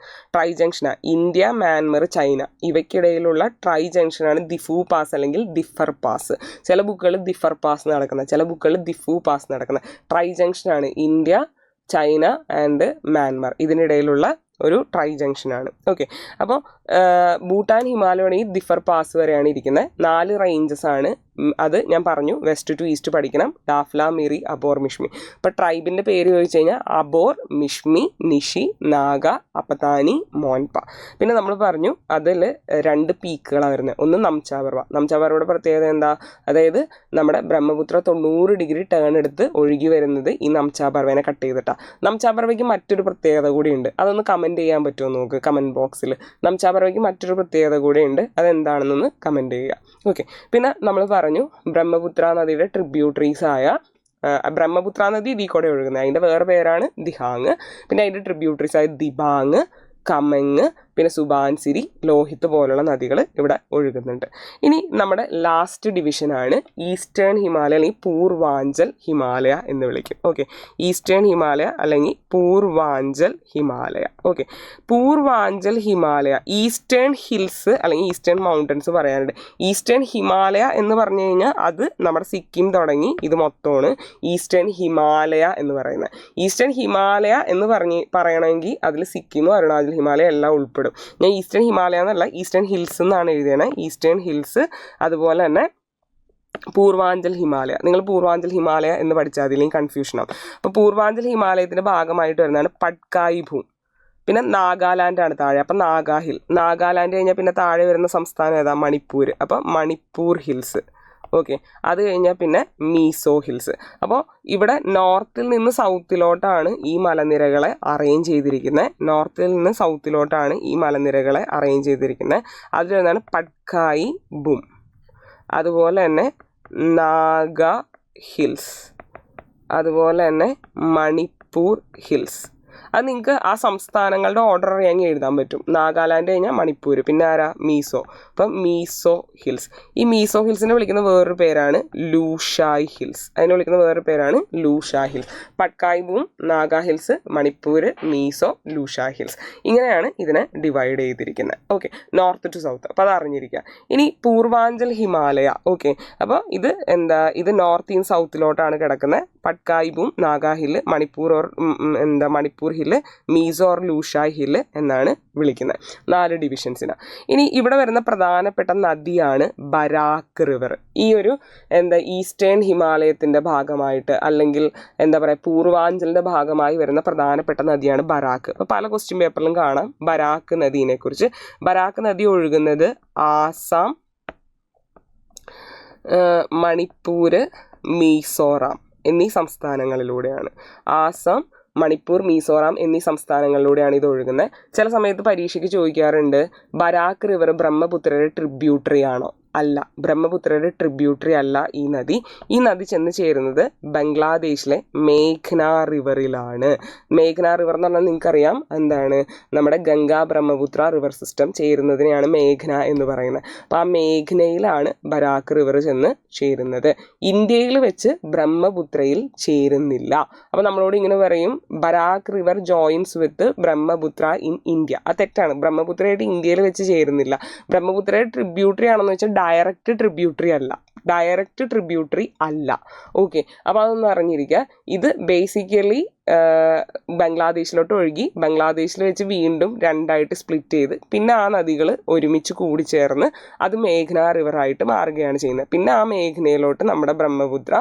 ഇന്ത്യ, മ്യാൻമർ, ചൈന ഇവയ്ക്കിടയിലുള്ള ട്രൈ ജംഗ്ഷനാണ് ദിഫു പാസ് അല്ലെങ്കിൽ ദിഫർ പാസ്. ചില ബുക്കുകളിൽ ദിഫർ പാസ് നടക്കുന്നത്, ചില ബുക്കുകളിൽ ദിഫു പാസ് നടക്കുന്നത്. ട്രൈ ജംഗ്ഷനാണ് ഇന്ത്യ, ചൈന ആൻഡ് മ്യാൻമർ ഇതിനിടയിലുള്ള ഒരു ട്രൈ ജംഗ്ഷനാണ്. ഓക്കെ, അപ്പോൾ ഭൂട്ടാൻ ഹിമാലയം ഈ ദിഫർ പാസ് വരെയാണ് ഇരിക്കുന്നത്. 4 റേഞ്ചസ് ആണ്. അത് ഞാൻ പറഞ്ഞു, വെസ്റ്റ് ടു ഈസ്റ്റ് പഠിക്കണം. ഡാഫ്ല, മിറി, അബോർ, മിഷ്മി. ഇപ്പോൾ ട്രൈബിൻ്റെ പേര് ചോദിച്ചു കഴിഞ്ഞാൽ അബോർ, മിഷ്മി, നിഷി, നാഗ, അപതാനി, മോൻപ. പിന്നെ നമ്മൾ പറഞ്ഞു അതിൽ 2 പീക്കുകളാണ് വരുന്നത്. ഒന്ന് നംചാപർവ. നംചാപർവയുടെ പ്രത്യേകത എന്താ? അതായത് നമ്മുടെ ബ്രഹ്മപുത്ര 90 ഡിഗ്രി ടേൺ എടുത്ത് ഒഴുകി വരുന്നത് ഈ നംചാപർവനെ കട്ട് ചെയ്തിട്ടാണ്. നംചാപർവയ്ക്ക് മറ്റൊരു പ്രത്യേകത കൂടിയുണ്ട്, അതൊന്ന് കമൻറ്റ് ചെയ്യാൻ പറ്റുമോ നോക്ക് കമൻറ്റ് ബോക്സിൽ. നംചാപർവയ്ക്ക് മറ്റൊരു പ്രത്യേകത കൂടിയുണ്ട്, അതെന്താണെന്നൊന്ന് കമൻറ്റ് ചെയ്യുക. ഓക്കെ, പിന്നെ നമ്മൾ പറഞ്ഞു ബ്രഹ്മപുത്ര നദിയുടെ ട്രിബ്യൂട്ടറീസായ ബ്രഹ്മപുത്ര നദി ഇതിൽ കൂടെ ഒഴുകുന്നത്, അതിൻ്റെ വേറെ പേരാണ് ദിഹാങ്. പിന്നെ അതിൻ്റെ ട്രിബ്യൂട്ടറീസായ ദിബാങ്, കമെങ്, പിന്നെ സുബാൻസിരി, ലോഹിത് പോലുള്ള നദികൾ ഇവിടെ ഒഴുകുന്നുണ്ട്. ഇനി നമ്മുടെ ലാസ്റ്റ് ഡിവിഷനാണ് ഈസ്റ്റേൺ ഹിമാലയ അല്ലെങ്കിൽ പൂർവാഞ്ചൽ ഹിമാലയ എന്ന് വിളിക്കും. ഓക്കെ, ഈസ്റ്റേൺ ഹിമാലയ അല്ലെങ്കിൽ Purvanchal Himalaya. Okay, Purvanchal Himalaya, eastern hills അല്ലെങ്കിൽ ഈസ്റ്റേൺ മൗണ്ടൻസ് പറയാനുണ്ട്. ഈസ്റ്റേൺ ഹിമാലയ എന്ന് പറഞ്ഞു കഴിഞ്ഞാൽ അത് നമ്മുടെ സിക്കിം തുടങ്ങി ഇത് മൊത്തമാണ് ഈസ്റ്റേൺ ഹിമാലയ എന്ന് പറയുന്നത്. ഈസ്റ്റേൺ ഹിമാലയ എന്ന് പറയണമെങ്കിൽ അതിൽ സിക്കിമും അരുണാചൽ ഹിമാലയ എല്ലാം ഉൾപ്പെടും. ഞാൻ ഈസ്റ്റേൺ ഹിമാലയ എന്നല്ല, ഈസ്റ്റേൺ ഹിൽസ് എന്നാണ് എഴുതിയത്. ഈസ്റ്റേൺ ഹിൽസ്, അതുപോലെ തന്നെ പൂർവാഞ്ചൽ ഹിമാലയ. നിങ്ങൾ പൂർവാഞ്ചൽ ഹിമാലയ എന്ന് പഠിച്ചാൽ അതില്ലെങ്കിൽ കൺഫ്യൂഷനാവും. അപ്പോൾ പൂർവാഞ്ചൽ ഹിമാലയത്തിൻ്റെ ഭാഗമായിട്ട് വരുന്നതാണ് പട്കായി ഭൂം. പിന്നെ നാഗാലാൻഡാണ് താഴെ, അപ്പം നാഗാഹിൽ. നാഗാലാൻഡ് കഴിഞ്ഞാൽ പിന്നെ താഴെ വരുന്ന സംസ്ഥാനം ഏതാ? മണിപ്പൂർ. അപ്പം മണിപ്പൂർ ഹിൽസ്. ഓക്കെ, അത് കഴിഞ്ഞാൽ പിന്നെ മീസോ ഹിൽസ്. അപ്പോൾ ഇവിടെ നോർത്തിൽ നിന്ന് സൗത്തിലോട്ടാണ് ഈ മലനിരകളെ അറേഞ്ച് ചെയ്തിരിക്കുന്നത്. അതിൽ നിന്നാണ് പട്കായി ബും, അതുപോലെ തന്നെ നാഗ ഹിൽസ്, അതുപോലെ തന്നെ മണിപ്പൂർ ഹിൽസ്. അത് നിങ്ങൾക്ക് ആ സംസ്ഥാനങ്ങളുടെ ഓർഡർ അറിയാമെങ്കിൽ എഴുതാൻ പറ്റും. നാഗാലാൻഡ് കഴിഞ്ഞാൽ മണിപ്പൂർ, പിന്നെ ആരാ? മീസോ. അപ്പം മീസോ ഹിൽസ്. ഈ മീസോ ഹിൽസിനെ വിളിക്കുന്ന വേറൊരു പേരാണ് Lushai hills. Patkai Bum, Naga hills, Manipur, Mizo, Lushai hills. ഇങ്ങനെയാണ് ഇതിനെ ഡിവൈഡ് ചെയ്തിരിക്കുന്നത്. Okay, north to south. അപ്പോൾ അത് അറിഞ്ഞിരിക്കുക. ഇനി പൂർവാഞ്ചൽ ഹിമാലയ. ഓക്കെ, അപ്പോൾ ഇത് എന്താ? ഇത് നോർത്ത് ഇൻ സൗത്തിലോട്ടാണ് കിടക്കുന്നത്. Patkai Bum, Naga hill, Manipur hill, Mizo or Lushai hill എന്നാണ് വിളിക്കുന്നത്. 4 ഡിവിഷൻസിനാണ്. ഇനി ഇവിടെ വരുന്ന പ്രധാനപ്പെട്ട നദിയാണ് ബരാക്ക് റിവർ. ഈ ഒരു ഈസ്റ്റേൺ ഹിമാലയത്തിൻ്റെ ഭാഗമായിട്ട് അല്ലെങ്കിൽ പൂർവാഞ്ചലിൻ്റെ ഭാഗമായി വരുന്ന പ്രധാനപ്പെട്ട നദിയാണ് ബരാക്ക്. അപ്പോൾ പല ക്വസ്റ്റ്യൻ പേപ്പറിലും കാണാം ബരാക്ക് നദീനെ കുറിച്ച്. ബരാക്ക് നദി ഒഴുകുന്നത് ആസാം, മണിപ്പൂർ, മിസോറാം എന്നീ സംസ്ഥാനങ്ങളിലൂടെയാണ്. ആസാം, മണിപ്പൂർ, മിസോറാം എന്നീ സംസ്ഥാനങ്ങളിലൂടെയാണ് ഇത് ഒഴുകുന്നത്. ചില സമയത്ത് പരീക്ഷയ്ക്ക് ചോദിക്കാറുണ്ട്, ബരാക്ക് റിവർ ബ്രഹ്മപുത്രയുടെ ട്രിബ്യൂട്ടറി ആണോ? അല്ല, ബ്രഹ്മപുത്രയുടെ ട്രിബ്യൂട്ടറി അല്ല ഈ നദി. ഈ നദി ചെന്ന് ചേരുന്നത് ബംഗ്ലാദേശിലെ മേഘ്ന റിവറിലാണ്. മേഘ്ന റിവർ എന്ന് പറഞ്ഞാൽ നിങ്ങൾക്കറിയാം എന്താണ്, നമ്മുടെ ഗംഗ ബ്രഹ്മപുത്ര റിവർ സിസ്റ്റം ചേരുന്നതിനെയാണ് മേഘ്ന എന്ന് പറയുന്നത്. അപ്പോൾ ആ മേഘ്നയിലാണ് ബരാക്ക് റിവർ ചെന്ന് ചേരുന്നത്. ഇന്ത്യയിൽ വെച്ച് ബ്രഹ്മപുത്രയിൽ ചേരുന്നില്ല. അപ്പോൾ നമ്മളോട് ഇങ്ങനെ പറയും, Barack river joints with Brahmaputra in India. അത് തെറ്റാണ്. ബ്രഹ്മപുത്രയായിട്ട് ഇന്ത്യയിൽ വെച്ച് ചേരുന്നില്ല. ബ്രഹ്മപുത്രയുടെ ട്രിബ്യൂട്ടറി ആണെന്ന് വെച്ചാൽ ഡയറക്റ്റ് ട്രിബ്യൂട്ടറി അല്ല. ഓക്കെ, അപ്പോൾ അതൊന്ന് അറിഞ്ഞിരിക്കുക. ഇത് ബേസിക്കലി ബംഗ്ലാദേശിലോട്ട് ഒഴുകി ബംഗ്ലാദേശിൽ വെച്ച് വീണ്ടും രണ്ടായിട്ട് സ്പ്ലിറ്റ് ചെയ്ത് പിന്നെ ആ നദികൾ ഒരുമിച്ച് കൂടിച്ചേർന്ന് അത് മേഘ്ന റിവറായിട്ട് മാറുകയാണ് ചെയ്യുന്നത്. പിന്നെ ആ മേഘ്നയിലോട്ട് നമ്മുടെ ബ്രഹ്മപുത്ര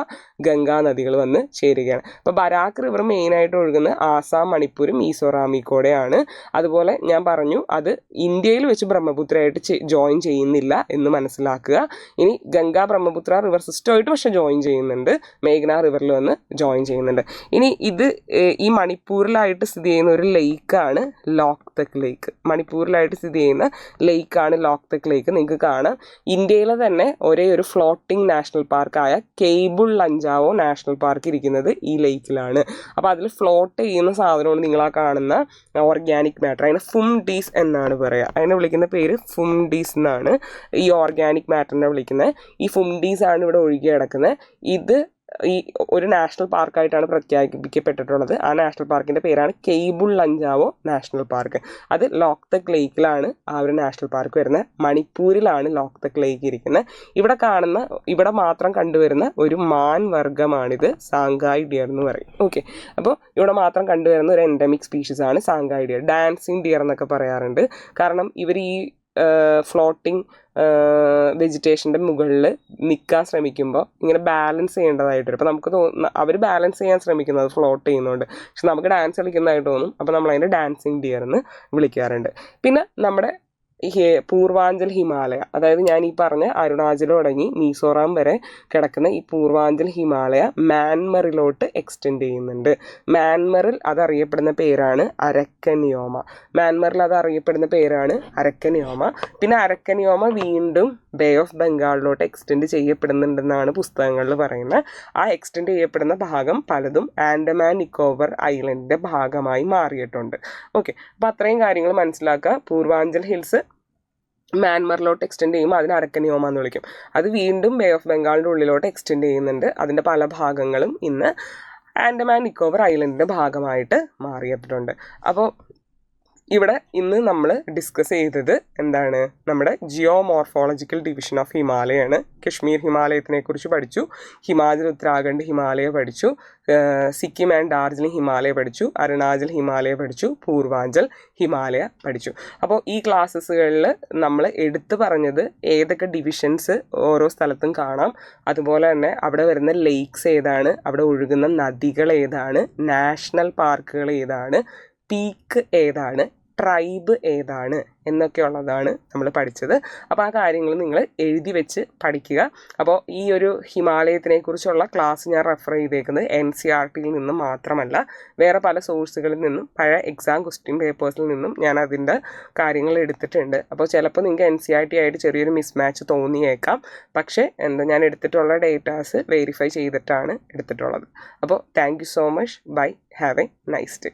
ഗംഗാ നദികൾ വന്ന് ചേരുകയാണ്. അപ്പോൾ ബരാക്ക് റിവർ മെയിനായിട്ട് ഒഴുകുന്നത് ആസാം, മണിപ്പൂർ, മിസോറാമിൽ കൂടെയാണ്. അതുപോലെ ഞാൻ പറഞ്ഞു അത് ഇന്ത്യയിൽ വെച്ച് ബ്രഹ്മപുത്രയായിട്ട് ജോയിൻ ചെയ്യുന്നില്ല എന്ന് മനസ്സിലാക്കുക. ഇനി ഗംഗാ ബ്രഹ്മപുത്ര റിവർ സിസ്റ്റമായിട്ട് പക്ഷെ ജോയിൻ ചെയ്യുന്നുണ്ട്, മേഘ്ന റിവറിൽ വന്ന് ജോയിൻ ചെയ്യുന്നുണ്ട്. ഇനി ഇത് ഈ മണിപ്പൂരിലായിട്ട് സ്ഥിതി ചെയ്യുന്ന ഒരു ലേക്കാണ് ലോക്തക് ലേക്ക്. മണിപ്പൂരിലായിട്ട് സ്ഥിതി ചെയ്യുന്ന ലേക്കാണ് ലോക്തക് ലേക്ക്. നിങ്ങൾക്ക് കാണാം ഇന്ത്യയിലെ തന്നെ ഒരേ ഒരു ഫ്ലോട്ടിംഗ് നാഷണൽ പാർക്കായ കേബിൾ ലഞ്ചാവോ നാഷണൽ പാർക്ക് ഇരിക്കുന്നത് ഈ ലേക്കിലാണ്. അപ്പോൾ അതിൽ ഫ്ലോട്ട് ചെയ്യുന്ന സാധനമാണ് നിങ്ങളാ കാണുന്ന ഓർഗാനിക് മാറ്റർ. അതിനെ ഫുംഡീസ് എന്നാണ് പറയുക. അതിനെ വിളിക്കുന്ന പേര് ഫുംഡീസ് എന്നാണ്. ഈ ഓർഗാനിക് മാറ്ററിനെ വിളിക്കുന്നത്. ഈ ഫുംഡീസ് ആണ് ഇവിടെ ഒഴുകി കിടക്കുന്നത്. ഇത് ഈ ഒരു നാഷണൽ പാർക്കായിട്ടാണ് പ്രഖ്യാപിക്കപ്പെട്ടിട്ടുള്ളത്. ആ നാഷണൽ പാർക്കിൻ്റെ പേരാണ് കേബിൾ ലഞ്ചാവോ നാഷണൽ പാർക്ക്. അത് ലോക്തക് ലേക്കിലാണ് ആ ഒരു നാഷണൽ പാർക്ക് വരുന്നത്. മണിപ്പൂരിലാണ് ലോക്തക് ലേക്ക് ഇരിക്കുന്നത്. ഇവിടെ മാത്രം കണ്ടുവരുന്ന ഒരു മാൻ വർഗ്ഗമാണിത്, സാങ്കായ് ഡിയർ എന്ന് പറയും. ഓക്കെ, അപ്പോൾ ഇവിടെ മാത്രം കണ്ടുവരുന്ന ഒരു എൻഡമിക് സ്പീഷീസ് ആണ് സാങ്കായ് ഡിയർ. ഡാൻസിങ് ഡിയർ എന്നൊക്കെ പറയാറുണ്ട്. കാരണം ഇവർ ഈ ഫ്ലോട്ടിംഗ് വെജിറ്റേഷൻ്റെ മുകളിൽ നിൽക്കാൻ ശ്രമിക്കുമ്പോൾ ഇങ്ങനെ ബാലൻസ് ചെയ്യേണ്ടതായിട്ട് വരും. അപ്പോൾ നമുക്ക് അവർ ബാലൻസ് ചെയ്യാൻ ശ്രമിക്കുന്നത് ഫ്ലോട്ട് ചെയ്യുന്നതുകൊണ്ട്, പക്ഷെ നമുക്ക് ഡാൻസ് കളിക്കുന്നതായിട്ട് തോന്നും. അപ്പോൾ നമ്മളതിനെ ഡാൻസിങ് ഡിയർ എന്ന് വിളിക്കാറുണ്ട്. പിന്നെ നമ്മുടെ പൂർവാഞ്ചൽ ഹിമാലയ, അതായത് ഞാൻ ഈ പറഞ്ഞ അരുണാചൽ തുടങ്ങി മിസോറാം വരെ കിടക്കുന്ന ഈ പൂർവാഞ്ചൽ ഹിമാലയ മ്യാൻമറിലോട്ട് എക്സ്റ്റെൻഡ് ചെയ്യുന്നുണ്ട്. മ്യാൻമറിൽ അതറിയപ്പെടുന്ന പേരാണ് അരക്കനിയോമ. പിന്നെ അരക്കനിയോമ വീണ്ടും ബേ ഓഫ് ബംഗാളിലോട്ട് എക്സ്റ്റെൻഡ് ചെയ്യപ്പെടുന്നുണ്ടെന്നാണ് പുസ്തകങ്ങളിൽ പറയുന്നത്. ആ എക്സ്റ്റെൻഡ് ചെയ്യപ്പെടുന്ന ഭാഗം പലതും ആൻഡമാൻ നിക്കോബർ ഐലൻഡിൻ്റെ ഭാഗമായി മാറിയിട്ടുണ്ട്. ഓക്കെ, അപ്പോൾ അത്രയും കാര്യങ്ങൾ മനസ്സിലാക്കുക. പൂർവാഞ്ചൽ ഹിൽസ് മ്യാൻമറിലോട്ട് എക്സ്റ്റെൻഡ് ചെയ്യുമ്പോൾ അതിന് അരക്കനിയോമ എന്ന് വിളിക്കും. അത് വീണ്ടും ബേ ഓഫ് ബംഗാളിൻ്റെ ഉള്ളിലോട്ട് എക്സ്റ്റെൻഡ് ചെയ്യുന്നുണ്ട്. അതിൻ്റെ പല ഭാഗങ്ങളും ഇന്ന് ആൻഡമാൻ നിക്കോബർ ഐലൻഡിൻ്റെ ഭാഗമായിട്ട് മാറിയിട്ടുണ്ട്. അപ്പോൾ ഇവിടെ ഇന്ന് നമ്മൾ ഡിസ്കസ് ചെയ്തത് എന്താണ്, നമ്മുടെ ജിയോമോർഫോളജിക്കൽ ഡിവിഷൻ ഓഫ് ഹിമാലയാണ്. കശ്മീർ ഹിമാലയത്തിനെ കുറിച്ച് പഠിച്ചു, ഹിമാചൽ ഉത്തരാഖണ്ഡ് ഹിമാലയ പഠിച്ചു, സിക്കിം ആൻഡ് ഡാർജിലിംഗ് ഹിമാലയ പഠിച്ചു, അരുണാചൽ ഹിമാലയ പഠിച്ചു, പൂർവാഞ്ചൽ ഹിമാലയ പഠിച്ചു. അപ്പോൾ ഈ ക്ലാസ്സസുകളിൽ നമ്മൾ എടുത്തു പറഞ്ഞത് ഏതൊക്കെ ഡിവിഷൻസ് ഓരോ സ്ഥലത്തും കാണാം, അതുപോലെ തന്നെ അവിടെ വരുന്ന ലേക്സ് ഏതാണ്, അവിടെ ഒഴുകുന്ന നദികൾ ഏതാണ്, നാഷണൽ പാർക്കുകൾ ഏതാണ്, പീക്ക് ഏതാണ്, ട്രൈബ് ഏതാണ് എന്നൊക്കെയുള്ളതാണ് നമ്മൾ പഠിച്ചത്. അപ്പോൾ ആ കാര്യങ്ങൾ നിങ്ങൾ എഴുതി വെച്ച് പഠിക്കുക. അപ്പോൾ ഈ ഒരു ഹിമാലയത്തിനെ കുറിച്ചുള്ള ക്ലാസ് ഞാൻ റെഫർ ചെയ്തേക്കുന്നത് NCERTയിൽ നിന്നും മാത്രമല്ല, വേറെ പല സോഴ്സുകളിൽ നിന്നും പഴയ എക്സാം ക്വസ്റ്റ്യൻ പേപ്പേഴ്സിൽ നിന്നും ഞാൻ അതിൻ്റെ കാര്യങ്ങൾ എടുത്തിട്ടുണ്ട്. അപ്പോൾ ചിലപ്പോൾ നിങ്ങൾക്ക് NCERT ആയിട്ട് ചെറിയൊരു മിസ്മാച്ച് തോന്നിയേക്കാം. പക്ഷേ ഞാൻ എടുത്തിട്ടുള്ള ഡേറ്റാസ് വെരിഫൈ ചെയ്തിട്ടാണ് എടുത്തിട്ടുള്ളത്. അപ്പോൾ thank you so much. Bye. Have a nice day.